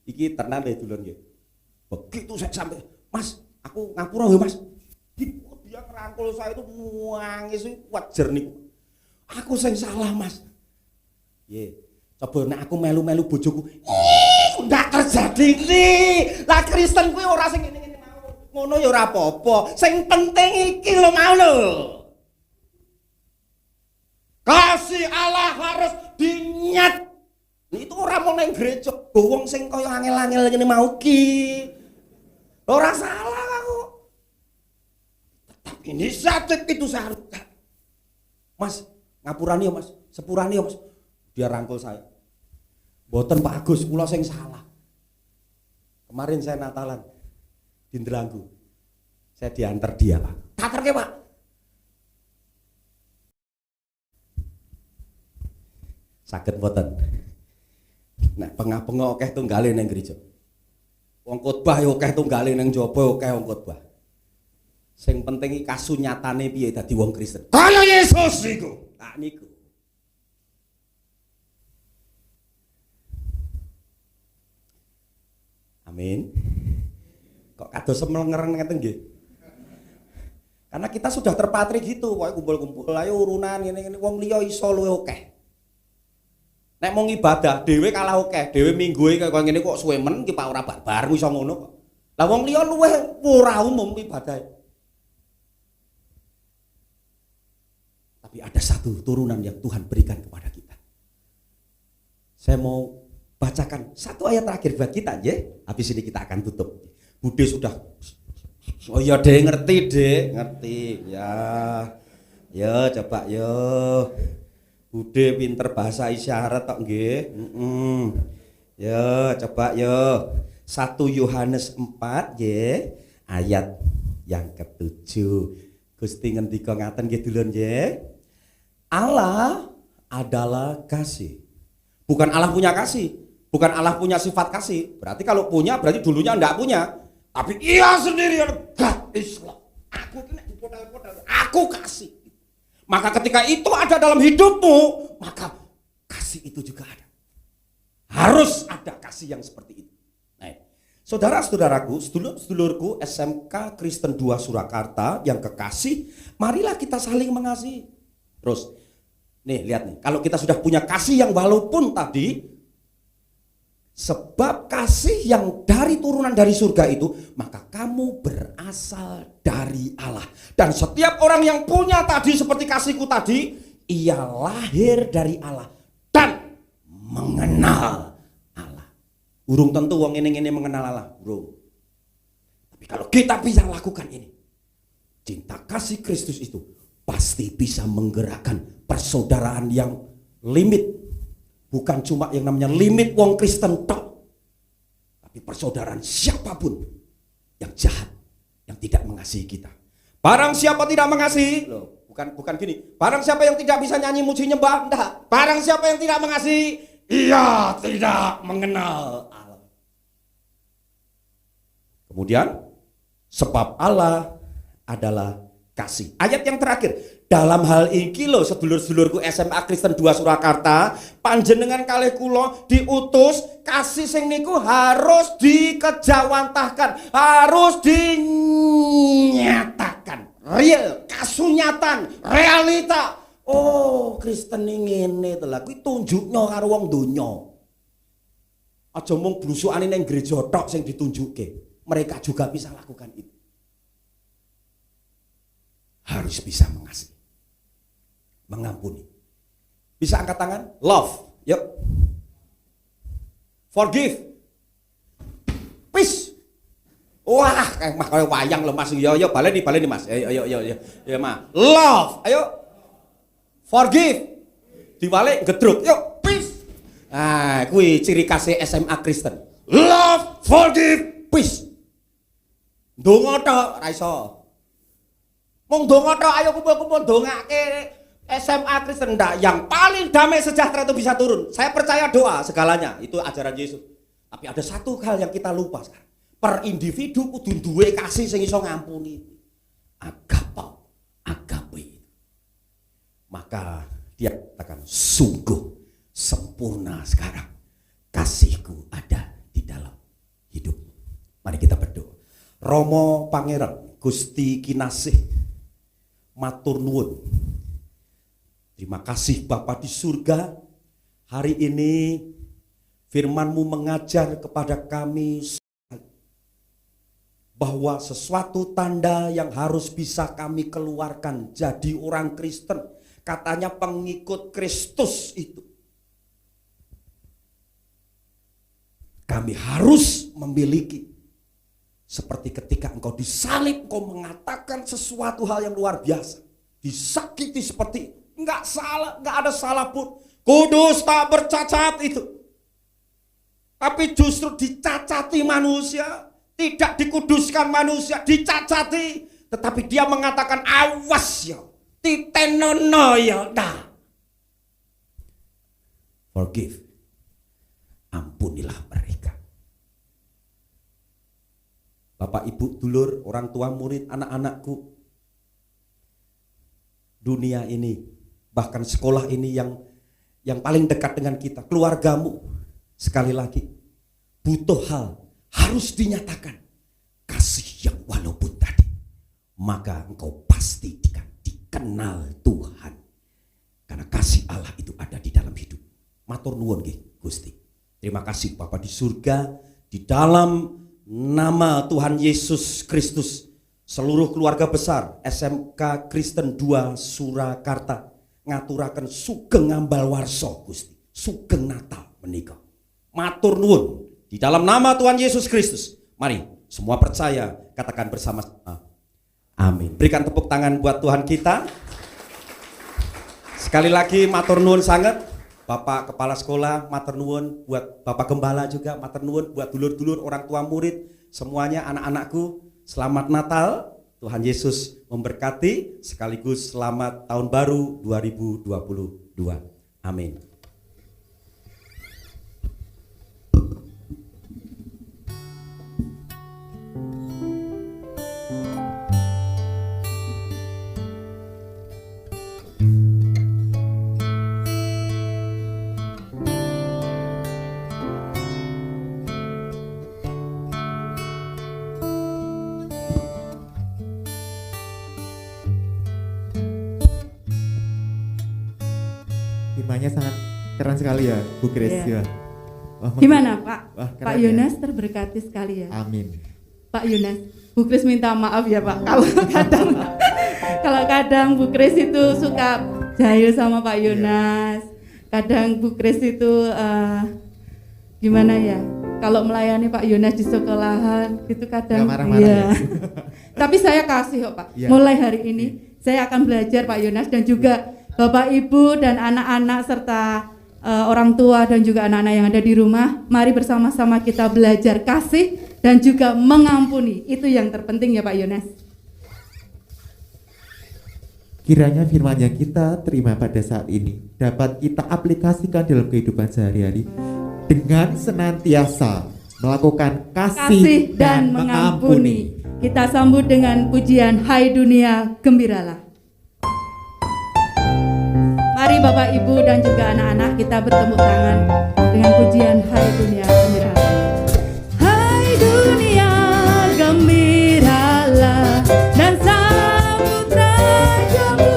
Iki tenan deh dulur nggih. Begitu saya sampai, Mas, aku ngapura ya Mas. Dia ngerangkul saya itu nangis kuat jernih. Aku sing salah Mas. Ye, Coba nek aku melu-melu bojoku, ndak terjadi nih. Lah Kristen kuwi ora sing ngene-ngene mau. Ngono ya ora apa-apa. Sing penting iki lho mau lho. Kasih Allah harus dinyat. Itu ora mau nang gereja, wong sing kaya angel-angel ngene mau ki. Ora salah aku. Tetap inisiatif itu seharusnya. Mas, ngapurani ya Mas, sepurani ya Mas. Dia rangkul saya. Mboten Pak Agus, kula sing salah. Kemarin saya Natalan di Ndelanggu. Saya diantar dia, Pak. Taterke, Pak. Saged mboten. Nek pengah-pengah akeh tunggale nang gereja. Wong khotbah ya akeh tunggale nang jaba akeh wong khotbah. Sing penting iki kasunyatane piye dadi wong Kristen. Kaya Yesus niku. Tak niku. Amin. Kok kados semlengeren ngeten nggih? Karena kita sudah terpatri gitu, pokoke kumpul-kumpul ayo urunan ngene-ngene wong liya iso luwih akeh. Nek mau ibadah dhewe kalah akeh, dhewe minggu iki kaya ngene kok suwe men ki Pak ora barbar iso ngono kok. Lah wong liya luwih ora umum ibadah. Tapi ada satu turunan yang Tuhan berikan kepada kita. Saya mau bacakan satu ayat terakhir buat kita nggih. Habis ini kita akan tutup. Bude sudah oh ya Dek ngerti Dek, ngerti. Ya coba yo. Bude pinter bahasa isyarat tok nggih. Ya coba yo. 1 Yohanes 4 nggih, ayat yang ke-7. Gusti ngendika ngaten nggih dulur nggih. Allah adalah kasih. Bukan Allah punya kasih. Bukan Allah punya sifat kasih. Berarti kalau punya berarti dulunya enggak punya. Tapi ia sendiri God is love. Aku kena dipodal-podal. Aku kasih. Maka ketika itu ada dalam hidupmu, maka kasih itu juga ada. Harus ada kasih yang seperti itu. Nah, saudara-saudaraku, sedulur-sedulurku SMK Kristen 2 Surakarta yang kekasih, marilah kita saling mengasihi. Terus, nih lihat nih, kalau kita sudah punya kasih yang walaupun tadi sebab kasih yang dari turunan dari surga itu, maka kamu berasal dari Allah. Dan setiap orang yang punya tadi seperti kasihku tadi, ia lahir dari Allah dan mengenal Allah. Urung tentu wong ini mengenal Allah, bro. Tapi kalau kita bisa lakukan ini, cinta kasih Kristus itu pasti bisa menggerakkan persaudaraan yang limit. Bukan cuma yang namanya limit wong Kristen tok, tapi persaudaraan siapapun yang jahat, yang tidak mengasihi kita. Barang siapa tidak mengasihi, loh, bukan gini. Barang siapa yang tidak bisa nyanyi muji nyembah, enggak. Barang siapa yang tidak mengasihi, ia tidak mengenal Allah. Kemudian, sebab Allah adalah kasih. Ayat yang terakhir. Dalam hal iki lho sedulur-sedulurku SMA Kristen 2 Surakarta, panjenengan kalih kula diutus kasih sing niku harus dikejawantahkan, harus dinyatakan. Real, kasunyatan, realita. Oh, Kristen ngene to lha kuwi tunjukno karo wong donya. Aja mung blusukane ning gereja tok sing ditunjukke. Mereka juga bisa lakukan itu. Harus bisa mengasihi. Mengampuni. Bisa angkat tangan? Love. Yuk. Forgive. Peace. Wah, kayak mah kayak wayang loh Mas. Yo baleni Mas. Ayo. Ya Mas. Love. Ayo. Forgive. Diwalik gedruk. Yuk, peace. Nah, kuwi ciri kasih SMA Kristen. Love, forgive, peace. Ndonga tok ra iso. Mong ndonga tok ayo kumpul-kumpul ndongake. SMA Kristen enggak, yang paling damai sejahtera itu bisa turun. Saya percaya doa segalanya, itu ajaran Yesus. Tapi ada satu hal yang kita lupa sekarang. Per individu kudu duwe kasih sing iso ngampuni. Agape. Maka dia katakan sungguh sempurna sekarang kasihku ada di dalam hidupmu. Mari kita berdoa. Romo Pangeran Gusti Kinasih matur nuwun. Terima kasih Bapa di surga, Hari ini firman-Mu mengajar kepada kami bahwa sesuatu tanda yang harus bisa kami keluarkan jadi orang Kristen. Katanya pengikut Kristus itu, kami harus memiliki. Seperti ketika engkau disalib, engkau mengatakan sesuatu hal yang luar biasa. Disakiti seperti itu. Enggak salah, enggak ada salah pun. Kudus tak bercacat itu. Tapi justru dicacati manusia. Tidak dikuduskan manusia, dicacati. Tetapi dia mengatakan awas ya. Titenono ya. Nah. Forgive. Ampunilah mereka. Bapak, Ibu, dulur, orang tua, murid, anak-anakku. Dunia ini, bahkan sekolah ini yang paling dekat dengan kita, keluargamu. Sekali lagi, butuh hal, harus dinyatakan. Kasih yang walaupun tadi, maka engkau pasti dikenal Tuhan. Karena kasih Allah itu ada di dalam hidup. Matur nuwun nggih, Gusti. Terima kasih Bapa di surga, di dalam nama Tuhan Yesus Kristus, seluruh keluarga besar SMK Kristen 2 Surakarta ngaturaken sugeng ngambal warso Gusti, sugeng Natal menika. Matur nuwun di dalam nama Tuhan Yesus Kristus. Mari semua percaya katakan bersama-sama. Amin. Berikan tepuk tangan buat Tuhan kita. Sekali lagi matur nuwun sangat. Bapak Kepala Sekolah, matur nuwun, buat Bapak Gembala juga, matur nuwun, buat dulur-dulur, orang tua murid, semuanya anak-anakku, selamat Natal, Tuhan Yesus memberkati, sekaligus selamat Tahun Baru 2022. Amin. Firmannya sangat keren sekali ya, Bu Grace. Iya. Ya. Wah, Gimana Pak? Wah, keren Pak ya. Yunas terberkati sekali ya. Amin. Pak Yunas, Bu Kris minta maaf ya Pak. Kalau kadang Bu Kris itu suka jahil sama Pak Yunas. Kadang Bu Kris itu gimana ya? Kalau melayani Pak Yunas di sekolahan itu kadang Nggak marah-marah iya. ya? Tapi saya kasih kok Pak. Iya. Mulai hari ini saya akan belajar Pak Yunas, dan juga Bapak Ibu dan anak-anak serta orang tua dan juga anak-anak yang ada di rumah, mari bersama-sama kita belajar kasih dan juga mengampuni. Itu yang terpenting ya Pak Yunas. Kiranya firman yang kita terima pada saat ini dapat kita aplikasikan dalam kehidupan sehari-hari dengan senantiasa melakukan kasih dan mengampuni. Kita sambut dengan pujian Hai Dunia Gembiralah. Mari Bapak Ibu dan juga anak-anak kita bertepuk tangan dengan pujian Hai Dunia Gembiralah. Hai dunia gembiralah dan sambut rajamu.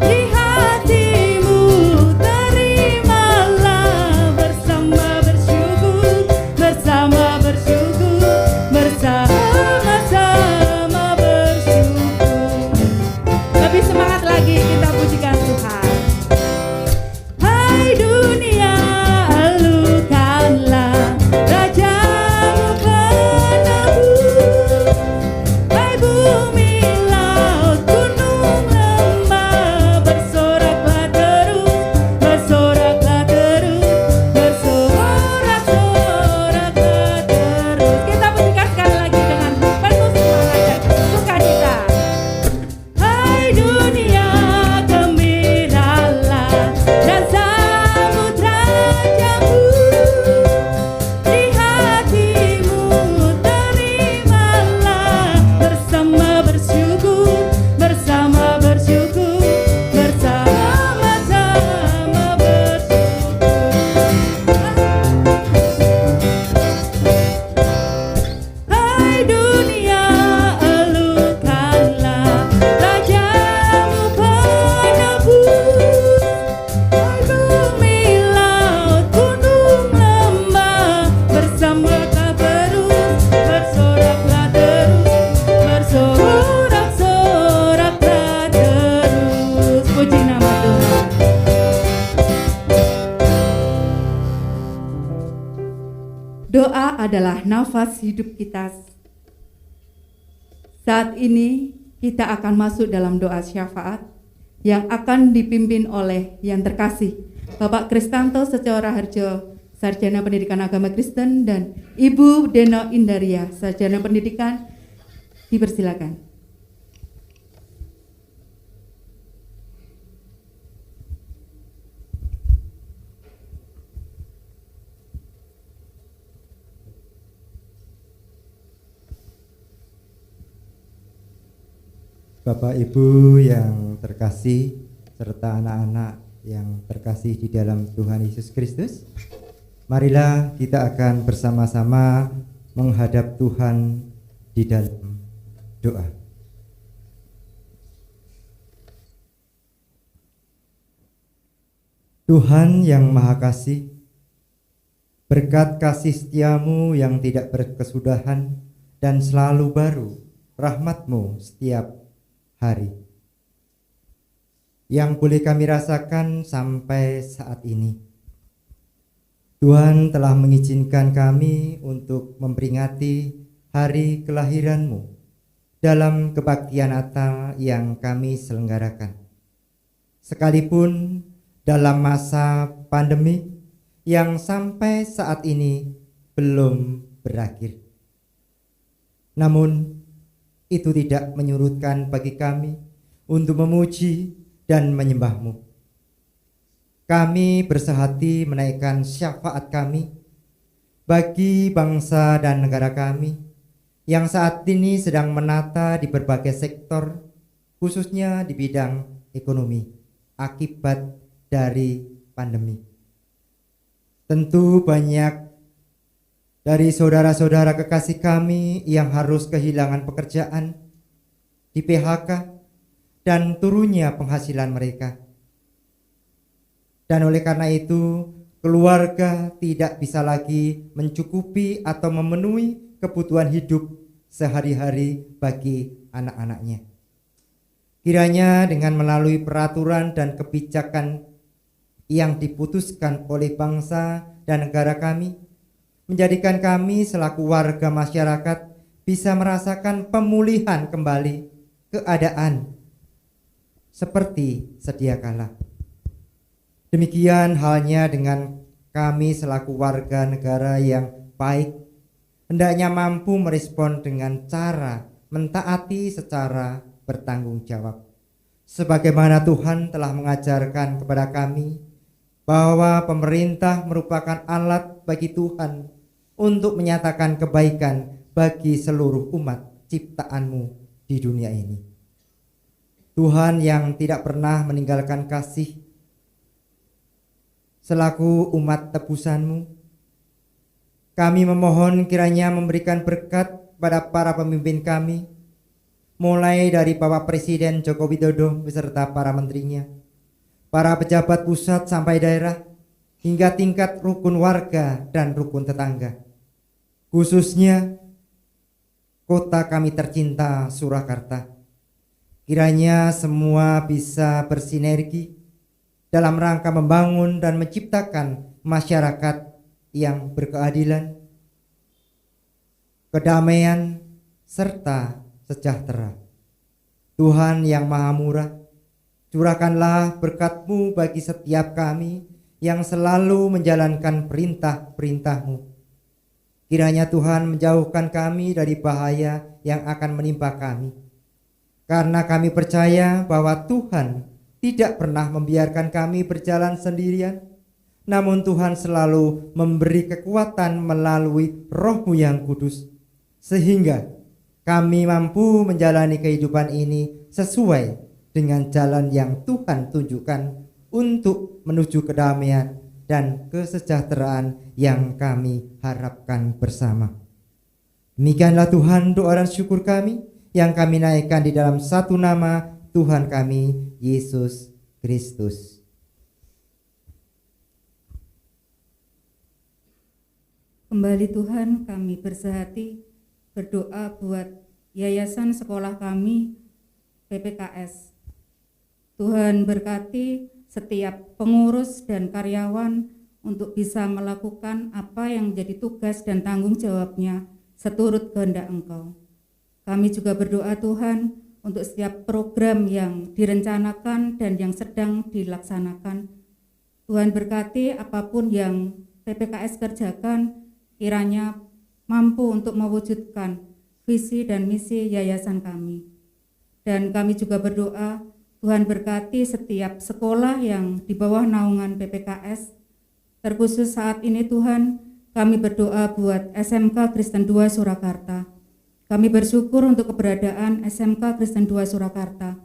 Di hatimu terimalah bersama bersyukur, bersama bersyukur, bersama-sama bersyukur. Lebih semangat lagi kita pujikan Tuhan. Hai dunia, alukanlah adalah nafas hidup kita. Saat ini kita akan masuk dalam doa syafaat yang akan dipimpin oleh yang terkasih Bapak Kristanto Secora Harjo, Sarjana Pendidikan Agama Kristen, dan Ibu Deno Indaria, Sarjana Pendidikan. Dipersilakan. Bapak Ibu yang terkasih serta anak-anak yang terkasih di dalam Tuhan Yesus Kristus, marilah kita akan bersama-sama menghadap Tuhan di dalam doa. Tuhan yang Maha Kasih, berkat kasih setiamu yang tidak berkesudahan dan selalu baru, rahmat-Mu setiap hari yang boleh kami rasakan sampai saat ini. Tuhan telah mengizinkan kami untuk memperingati hari kelahiran-Mu dalam kebaktian Natal yang kami selenggarakan. Sekalipun dalam masa pandemi yang sampai saat ini belum berakhir. Namun itu tidak menyurutkan bagi kami untuk memuji dan menyembah-Mu. Kami bersehati menaikkan syafaat kami bagi bangsa dan negara kami yang saat ini sedang menata di berbagai sektor, khususnya di bidang ekonomi, akibat dari pandemi. Tentu banyak dari saudara-saudara kekasih kami yang harus kehilangan pekerjaan, di PHK, dan turunnya penghasilan mereka. Dan oleh karena itu, keluarga tidak bisa lagi mencukupi atau memenuhi kebutuhan hidup sehari-hari bagi anak-anaknya. Kiranya dengan melalui peraturan dan kebijakan yang diputuskan oleh bangsa dan negara kami, menjadikan kami selaku warga masyarakat bisa merasakan pemulihan kembali keadaan seperti sedia kala. Demikian halnya dengan kami selaku warga negara yang baik, hendaknya mampu merespon dengan cara mentaati secara bertanggung jawab. Sebagaimana Tuhan telah mengajarkan kepada kami bahwa pemerintah merupakan alat bagi Tuhan untuk menyatakan kebaikan bagi seluruh umat ciptaan-Mu di dunia ini. Tuhan yang tidak pernah meninggalkan kasih selaku umat tebusan-Mu, kami memohon kiranya memberikan berkat pada para pemimpin kami, mulai dari Bapak Presiden Joko Widodo beserta para menterinya, para pejabat pusat sampai daerah, hingga tingkat rukun warga dan rukun tetangga. Khususnya kota kami tercinta Surakarta. Kiranya semua bisa bersinergi dalam rangka membangun dan menciptakan masyarakat yang berkeadilan, kedamaian, serta sejahtera. Tuhan yang Maha Murah, curahkanlah berkat-Mu bagi setiap kami yang selalu menjalankan perintah-perintah-Mu. Kiranya Tuhan menjauhkan kami dari bahaya yang akan menimpa kami. Karena kami percaya bahwa Tuhan tidak pernah membiarkan kami berjalan sendirian, namun Tuhan selalu memberi kekuatan melalui Roh-Mu yang kudus, sehingga kami mampu menjalani kehidupan ini sesuai dengan jalan yang Tuhan tunjukkan untuk menuju kedamaian dan kesejahteraan yang kami harapkan bersama. Demikianlah Tuhan doa dan syukur kami yang kami naikkan di dalam satu nama Tuhan kami, Yesus Kristus. Kembali Tuhan, kami bersehati berdoa buat yayasan sekolah kami, PPKS. Tuhan berkati setiap pengurus dan karyawan untuk bisa melakukan apa yang menjadi tugas dan tanggung jawabnya seturut kehendak Engkau. Kami juga berdoa Tuhan untuk setiap program yang direncanakan dan yang sedang dilaksanakan. Tuhan berkati apapun yang PPKS kerjakan, kiranya mampu untuk mewujudkan visi dan misi yayasan kami. Dan kami juga berdoa, Tuhan berkati setiap sekolah yang di bawah naungan PPKS. Terkhusus saat ini Tuhan, kami berdoa buat SMK Kristen 2 Surakarta. Kami bersyukur untuk keberadaan SMK Kristen 2 Surakarta.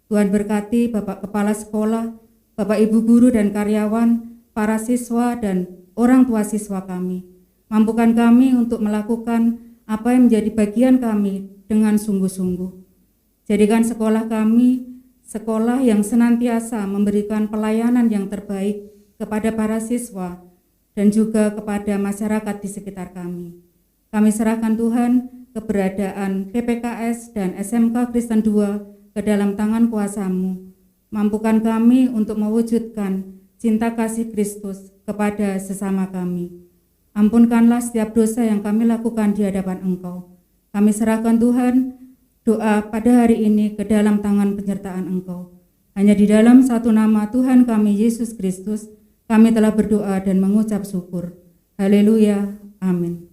Tuhan berkati Bapak Kepala Sekolah, Bapak Ibu Guru dan karyawan, para siswa dan orang tua siswa kami. Mampukan kami untuk melakukan apa yang menjadi bagian kami dengan sungguh-sungguh. Jadikan sekolah kami sekolah yang senantiasa memberikan pelayanan yang terbaik kepada para siswa dan juga kepada masyarakat di sekitar kami. Kami serahkan Tuhan keberadaan PPKS dan SMK Kristen 2 ke dalam tangan kuasa-Mu. Mampukan kami untuk mewujudkan cinta kasih Kristus kepada sesama kami. Ampunkanlah setiap dosa yang kami lakukan di hadapan Engkau. Kami serahkan Tuhan doa pada hari ini ke dalam tangan penyertaan Engkau. Hanya di dalam satu nama Tuhan kami Yesus Kristus, kami telah berdoa dan mengucap syukur. Haleluya. Amin.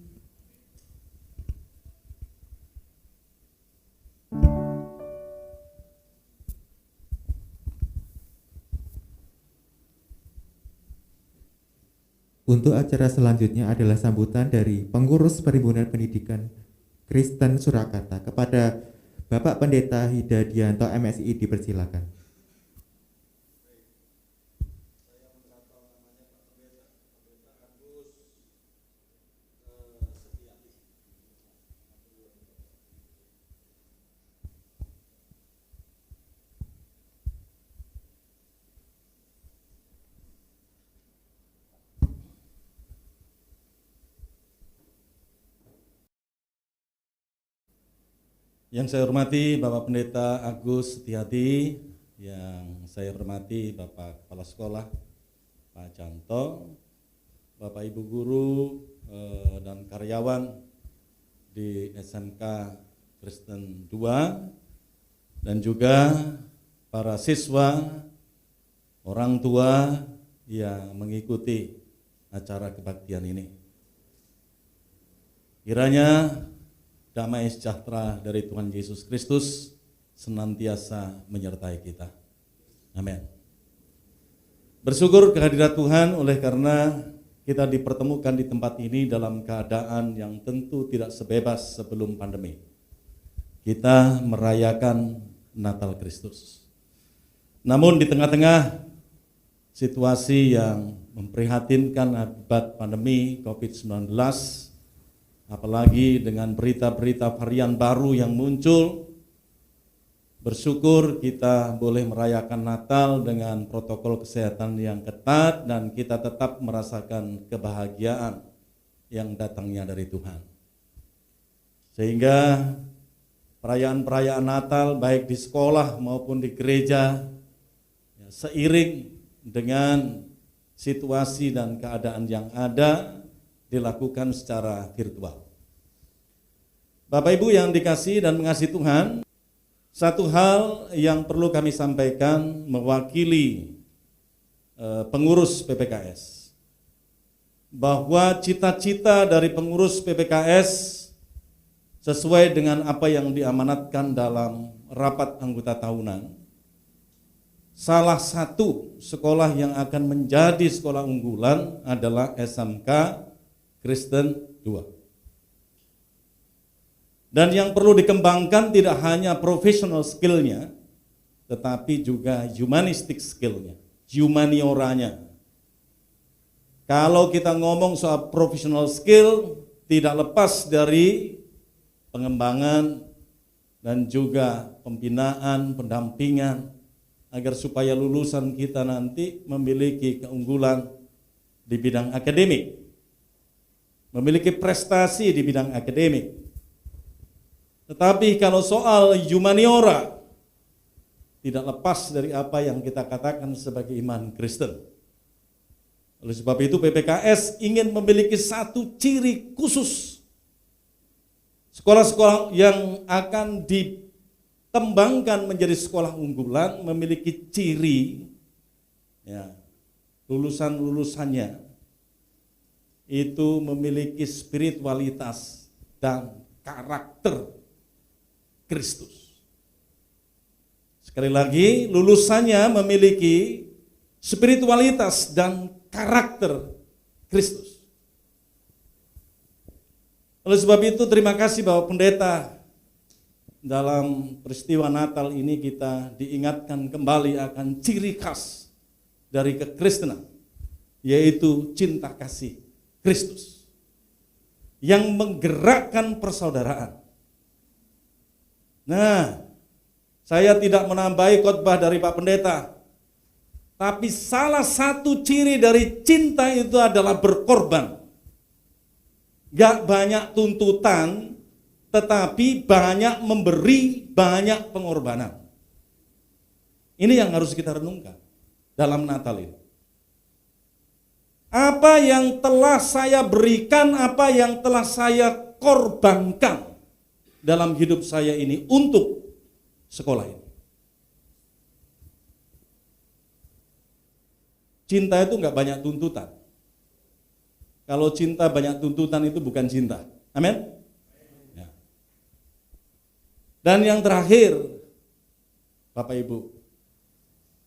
Untuk acara selanjutnya adalah sambutan dari pengurus Perhimpunan Pendidikan Kristen Surakarta kepada Bapak Pendeta Hidadianto MSI, dipersilakan. Yang saya hormati Bapak Pendeta Agus Setiati, yang saya hormati Bapak Kepala Sekolah Pak Canto, Bapak Ibu Guru dan karyawan di SMK Kristen 2, dan juga para siswa, orang tua yang mengikuti acara kebaktian ini. Kiranya damai sejahtera dari Tuhan Yesus Kristus senantiasa menyertai kita. Amin. Bersyukur kehadirat Tuhan oleh karena kita dipertemukan di tempat ini dalam keadaan yang tentu tidak sebebas sebelum pandemi. Kita merayakan Natal Kristus. Namun di tengah-tengah situasi yang memprihatinkan akibat pandemi COVID-19, apalagi dengan berita-berita varian baru yang muncul, bersyukur kita boleh merayakan Natal dengan protokol kesehatan yang ketat dan kita tetap merasakan kebahagiaan yang datangnya dari Tuhan. Sehingga perayaan-perayaan Natal baik di sekolah maupun di gereja seiring dengan situasi dan keadaan yang ada dilakukan secara virtual. Bapak Ibu yang dikasihi dan mengasihi Tuhan, satu hal yang perlu kami sampaikan mewakili pengurus PPKS, bahwa cita-cita dari pengurus PPKS sesuai dengan apa yang diamanatkan dalam rapat anggota tahunan. Salah satu sekolah yang akan menjadi sekolah unggulan adalah SMK Kristen 2. Dan yang perlu dikembangkan tidak hanya professional skill-nya, tetapi juga humanistic skill-nya, humanioranya. Kalau kita ngomong soal professional skill, tidak lepas dari pengembangan dan juga pembinaan, pendampingan, agar supaya lulusan kita nanti memiliki keunggulan di bidang akademik, memiliki prestasi di bidang akademik. Tetapi kalau soal humaniora, tidak lepas dari apa yang kita katakan sebagai iman Kristen. Oleh sebab itu PPKS ingin memiliki satu ciri khusus. Sekolah-sekolah yang akan dikembangkan menjadi sekolah unggulan memiliki ciri, ya, lulusan-lulusannya itu memiliki spiritualitas dan karakter Kristus. Sekali lagi, lulusannya memiliki spiritualitas dan karakter Kristus. Oleh sebab itu terima kasih Bapak Pendeta, dalam peristiwa Natal ini kita diingatkan kembali akan ciri khas dari kekristenan, yaitu cinta kasih Kristus yang menggerakkan persaudaraan. Nah, saya tidak menambahi khotbah dari Pak Pendeta, tapi salah satu ciri dari cinta itu adalah berkorban. Gak banyak tuntutan, tetapi banyak memberi, banyak pengorbanan. Ini yang harus kita renungkan dalam Natal ini. Apa yang telah saya berikan, apa yang telah saya korbankan dalam hidup saya ini untuk sekolah ini. Cinta itu enggak banyak tuntutan. Kalau cinta banyak tuntutan itu bukan cinta. Amin. Ya. Dan yang terakhir, Bapak Ibu,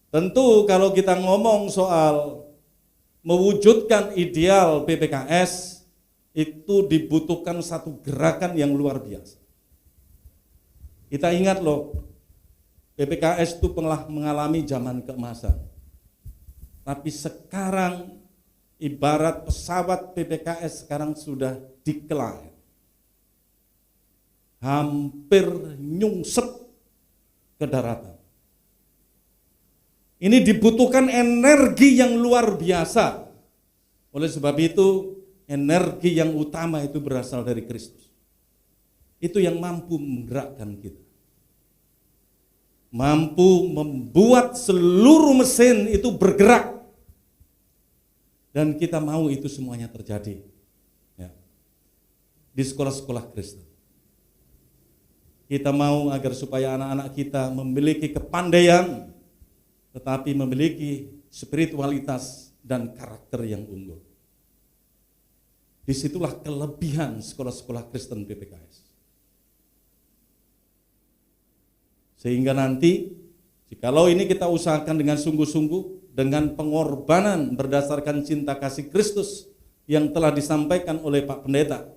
tentu kalau kita ngomong soal mewujudkan ideal PPKS, itu dibutuhkan satu gerakan yang luar biasa. Kita ingat loh, PPKS itu telah mengalami zaman keemasan. Tapi sekarang ibarat pesawat PPKS sekarang sudah decline. Hampir nyungsep ke daratan. Ini dibutuhkan energi yang luar biasa. Oleh sebab itu, energi yang utama itu berasal dari Kristus. Itu yang mampu menggerakkan kita. Mampu membuat seluruh mesin itu bergerak. Dan kita mau itu semuanya terjadi, ya, di sekolah-sekolah Kristen. Kita mau agar supaya anak-anak kita memiliki kepandaian, tetapi memiliki spiritualitas dan karakter yang unggul. Disitulah kelebihan sekolah-sekolah Kristen PPKS. Sehingga nanti, jikalau ini kita usahakan dengan sungguh-sungguh, dengan pengorbanan berdasarkan cinta kasih Kristus yang telah disampaikan oleh Pak Pendeta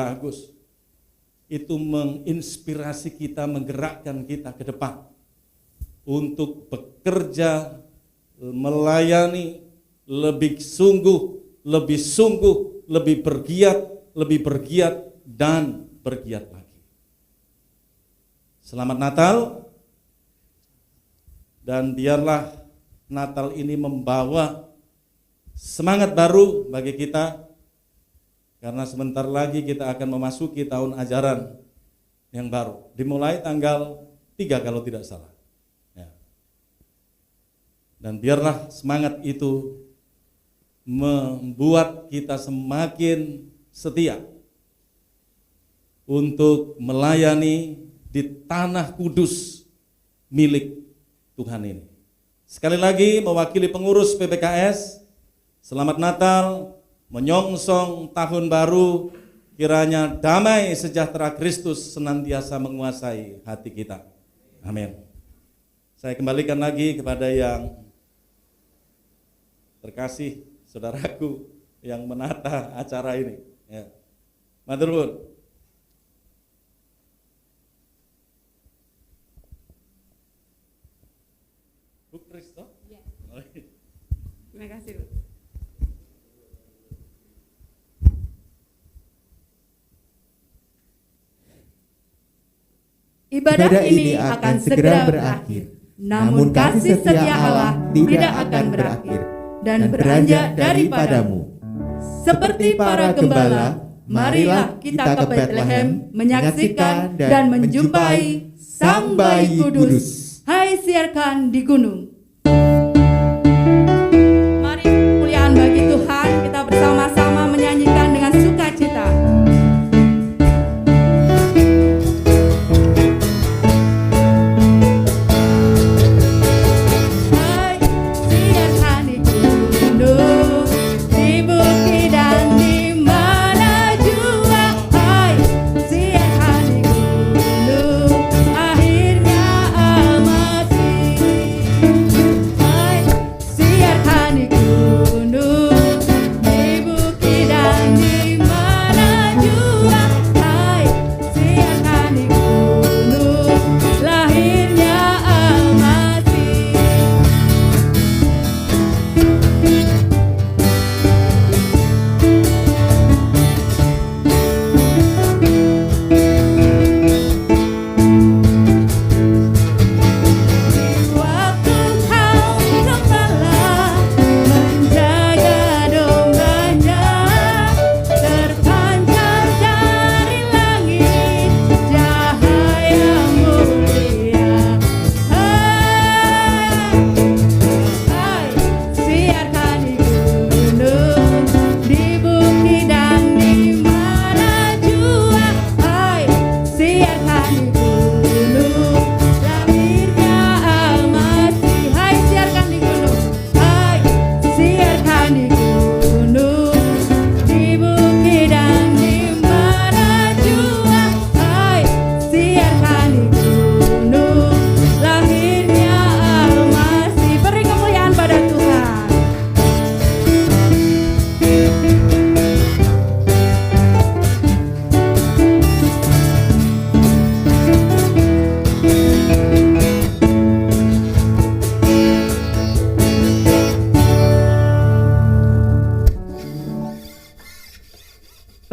Agus, itu menginspirasi kita, menggerakkan kita ke depan untuk bekerja, melayani lebih sungguh, lebih bergiat dan bergiat lagi. Selamat Natal, dan biarlah Natal ini membawa semangat baru bagi kita, karena sebentar lagi kita akan memasuki tahun ajaran yang baru, dimulai tanggal 3 kalau tidak salah. Ya. Dan biarlah semangat itu membuat kita semakin setia untuk melayani di tanah kudus milik Tuhan ini. Sekali lagi mewakili pengurus PPKS, selamat Natal, menyongsong tahun baru, kiranya damai sejahtera Kristus senantiasa menguasai hati kita. Amin. Saya kembalikan lagi kepada yang terkasih, saudaraku yang menata acara ini. Ya. Matur nuwun. Bu Kristo? Ya. Terima kasih, Bu. Ibadah ini akan segera berakhir, namun kasih setia Allah tidak akan berakhir dan beranjak daripadamu. Seperti para gembala, marilah kita ke Bethlehem menyaksikan dan menjumpai Sang Bayi Kudus. Hai, siarkan di gunung. Mari kuliah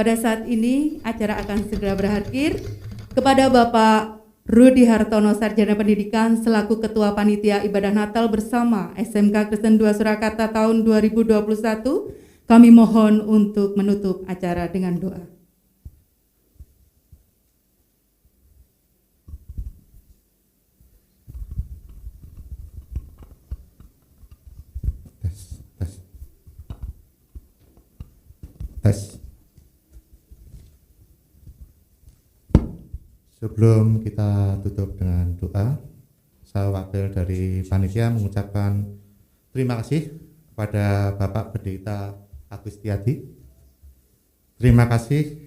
pada saat ini acara akan segera berakhir. Kepada Bapak Rudi Hartono, Sarjana Pendidikan selaku Ketua Panitia Ibadah Natal bersama SMK Kristen 2 Surakarta tahun 2021, kami mohon untuk menutup acara dengan doa. Tes. Sebelum kita tutup dengan doa, saya wakil dari panitia mengucapkan terima kasih kepada Bapak Pendeta Agus Tiadi. Terima kasih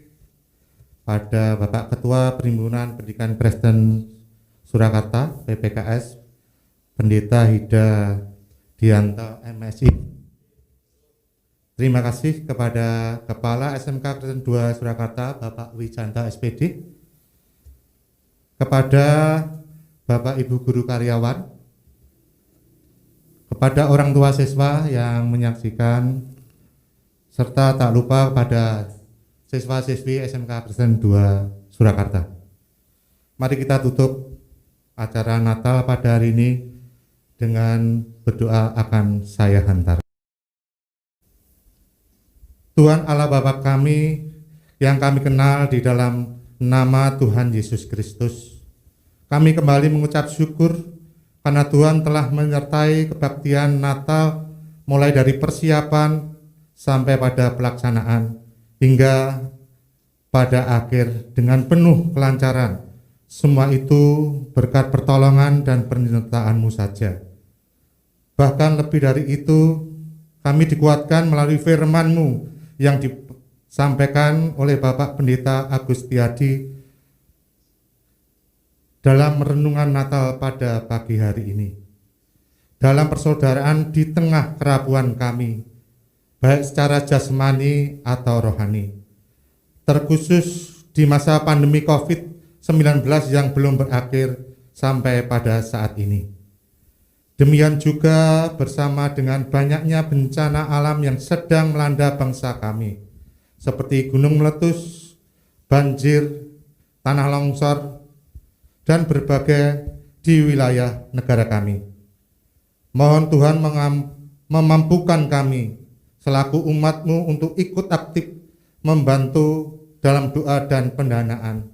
pada Bapak Ketua Perhimpunan Pendidikan Kristen Surakarta PPKS, Pendeta Hida Dianto MSI. Terima kasih kepada Kepala SMK Kristen 2 Surakarta Bapak Wijanta SPD, kepada Bapak Ibu Guru Karyawan, kepada orang tua siswa yang menyaksikan, serta tak lupa kepada siswa-siswi SMK Kristen 2 Surakarta. Mari kita tutup acara Natal pada hari ini dengan berdoa akan saya hantar. Tuhan Allah Bapa kami yang kami kenal di dalam nama Tuhan Yesus Kristus, kami kembali mengucap syukur karena Tuhan telah menyertai kebaktian Natal mulai dari persiapan sampai pada pelaksanaan hingga pada akhir dengan penuh kelancaran. Semua itu berkat pertolongan dan penyertaan-Mu saja. Bahkan lebih dari itu, kami dikuatkan melalui firman-Mu yang disampaikan oleh Bapak Pendeta Agus Tiadi dalam renungan Natal pada pagi hari ini. Dalam persaudaraan di tengah kerapuan kami, baik secara jasmani atau rohani, terkhusus di masa pandemi COVID-19 yang belum berakhir sampai pada saat ini. Demikian juga bersama dengan banyaknya bencana alam yang sedang melanda bangsa kami, seperti gunung meletus, banjir, tanah longsor, dan berbagai di wilayah negara kami. Mohon Tuhan memampukan kami selaku umat-Mu untuk ikut aktif membantu dalam doa dan pendanaan,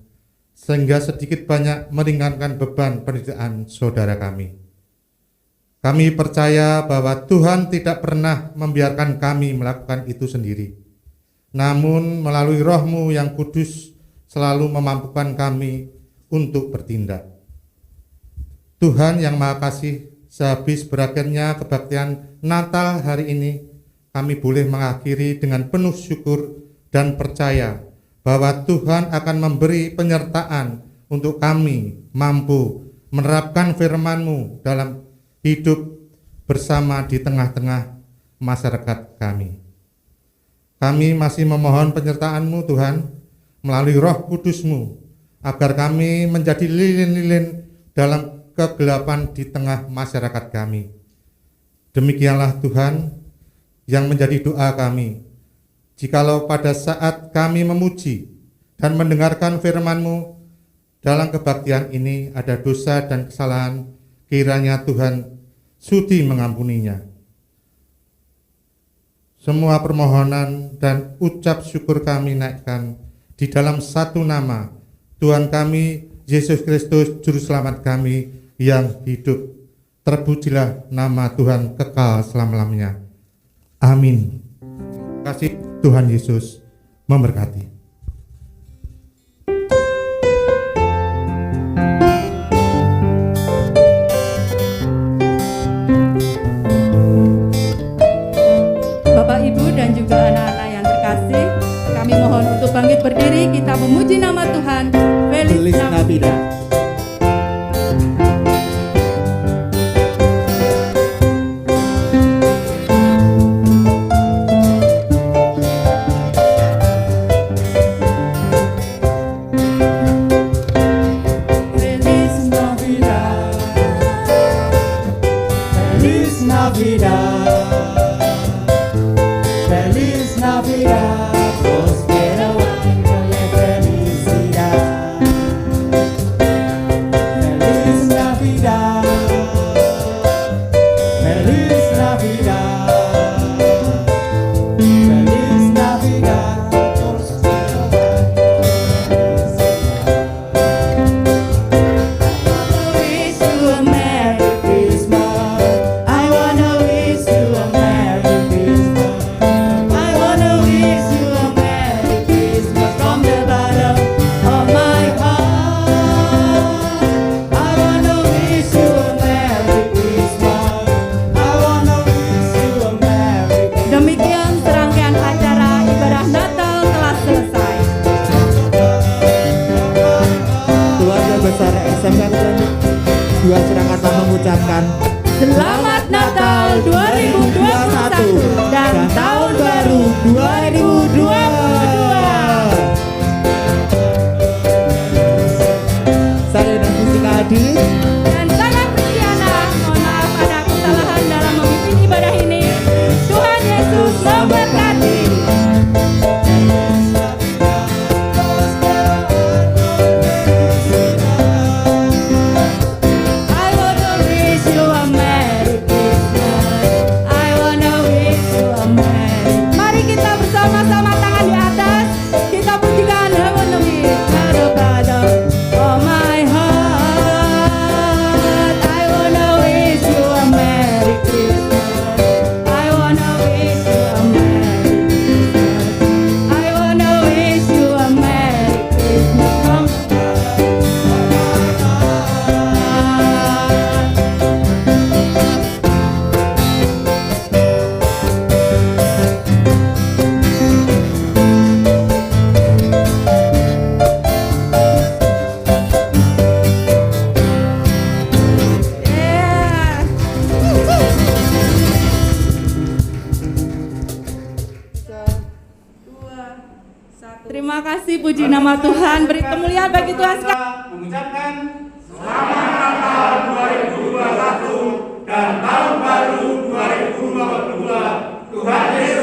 sehingga sedikit banyak meringankan beban penderitaan saudara kami. Kami percaya bahwa Tuhan tidak pernah membiarkan kami melakukan itu sendiri, namun melalui Roh-Mu yang kudus selalu memampukan kami untuk bertindak. Tuhan yang Maha Kasih, sehabis berakhirnya kebaktian Natal hari ini, kami boleh mengakhiri dengan penuh syukur dan percaya bahwa Tuhan akan memberi penyertaan untuk kami mampu menerapkan firman-Mu dalam hidup bersama di tengah-tengah masyarakat kami. Kami masih memohon penyertaan-Mu Tuhan melalui Roh Kudus-Mu, agar kami menjadi lilin-lilin dalam kegelapan di tengah masyarakat kami. Demikianlah Tuhan yang menjadi doa kami. Jikalau pada saat kami memuji dan mendengarkan firman-Mu dalam kebaktian ini ada dosa dan kesalahan, kiranya Tuhan sudi mengampuninya. Semua permohonan dan ucap syukur kami naikkan di dalam satu nama, Tuhan kami, Yesus Kristus, Juru Selamat kami yang hidup. Terpujilah nama Tuhan kekal selama-lamanya. Amin. Kasih Tuhan Yesus memberkati. Bapak, Ibu, dan juga anak-anak yang terkasih, kami mohon untuk bangkit berdiri, kita memuji nama Tuhan. Feliz Navidad. Feliz Navidad, prospera. mengucapkan Selamat Natal 2021 dan Tahun Baru 2022. Saya dan Musika Adi Dan saya Kristiana, mohon maaf ada kesalahan dalam memimpin ibadah ini. Tuhan Yesus memberkati. I wanna wish you a Merry Christmas. I wanna wish you a Merry. Mari kita bersama-sama tangan di atas. Kita pujikan I wanna wish you oh my heart. I wanna wish you a Merry Christmas. I wanna wish you a Merry Christmas. I wanna wish you a Merry Christmas. Yeah. Terima kasih, puji nama Tuhan, beri kemuliaan bagi Tuhan sekalian. Mengucapkan dan tahun baru 2022. Tuhan Yesus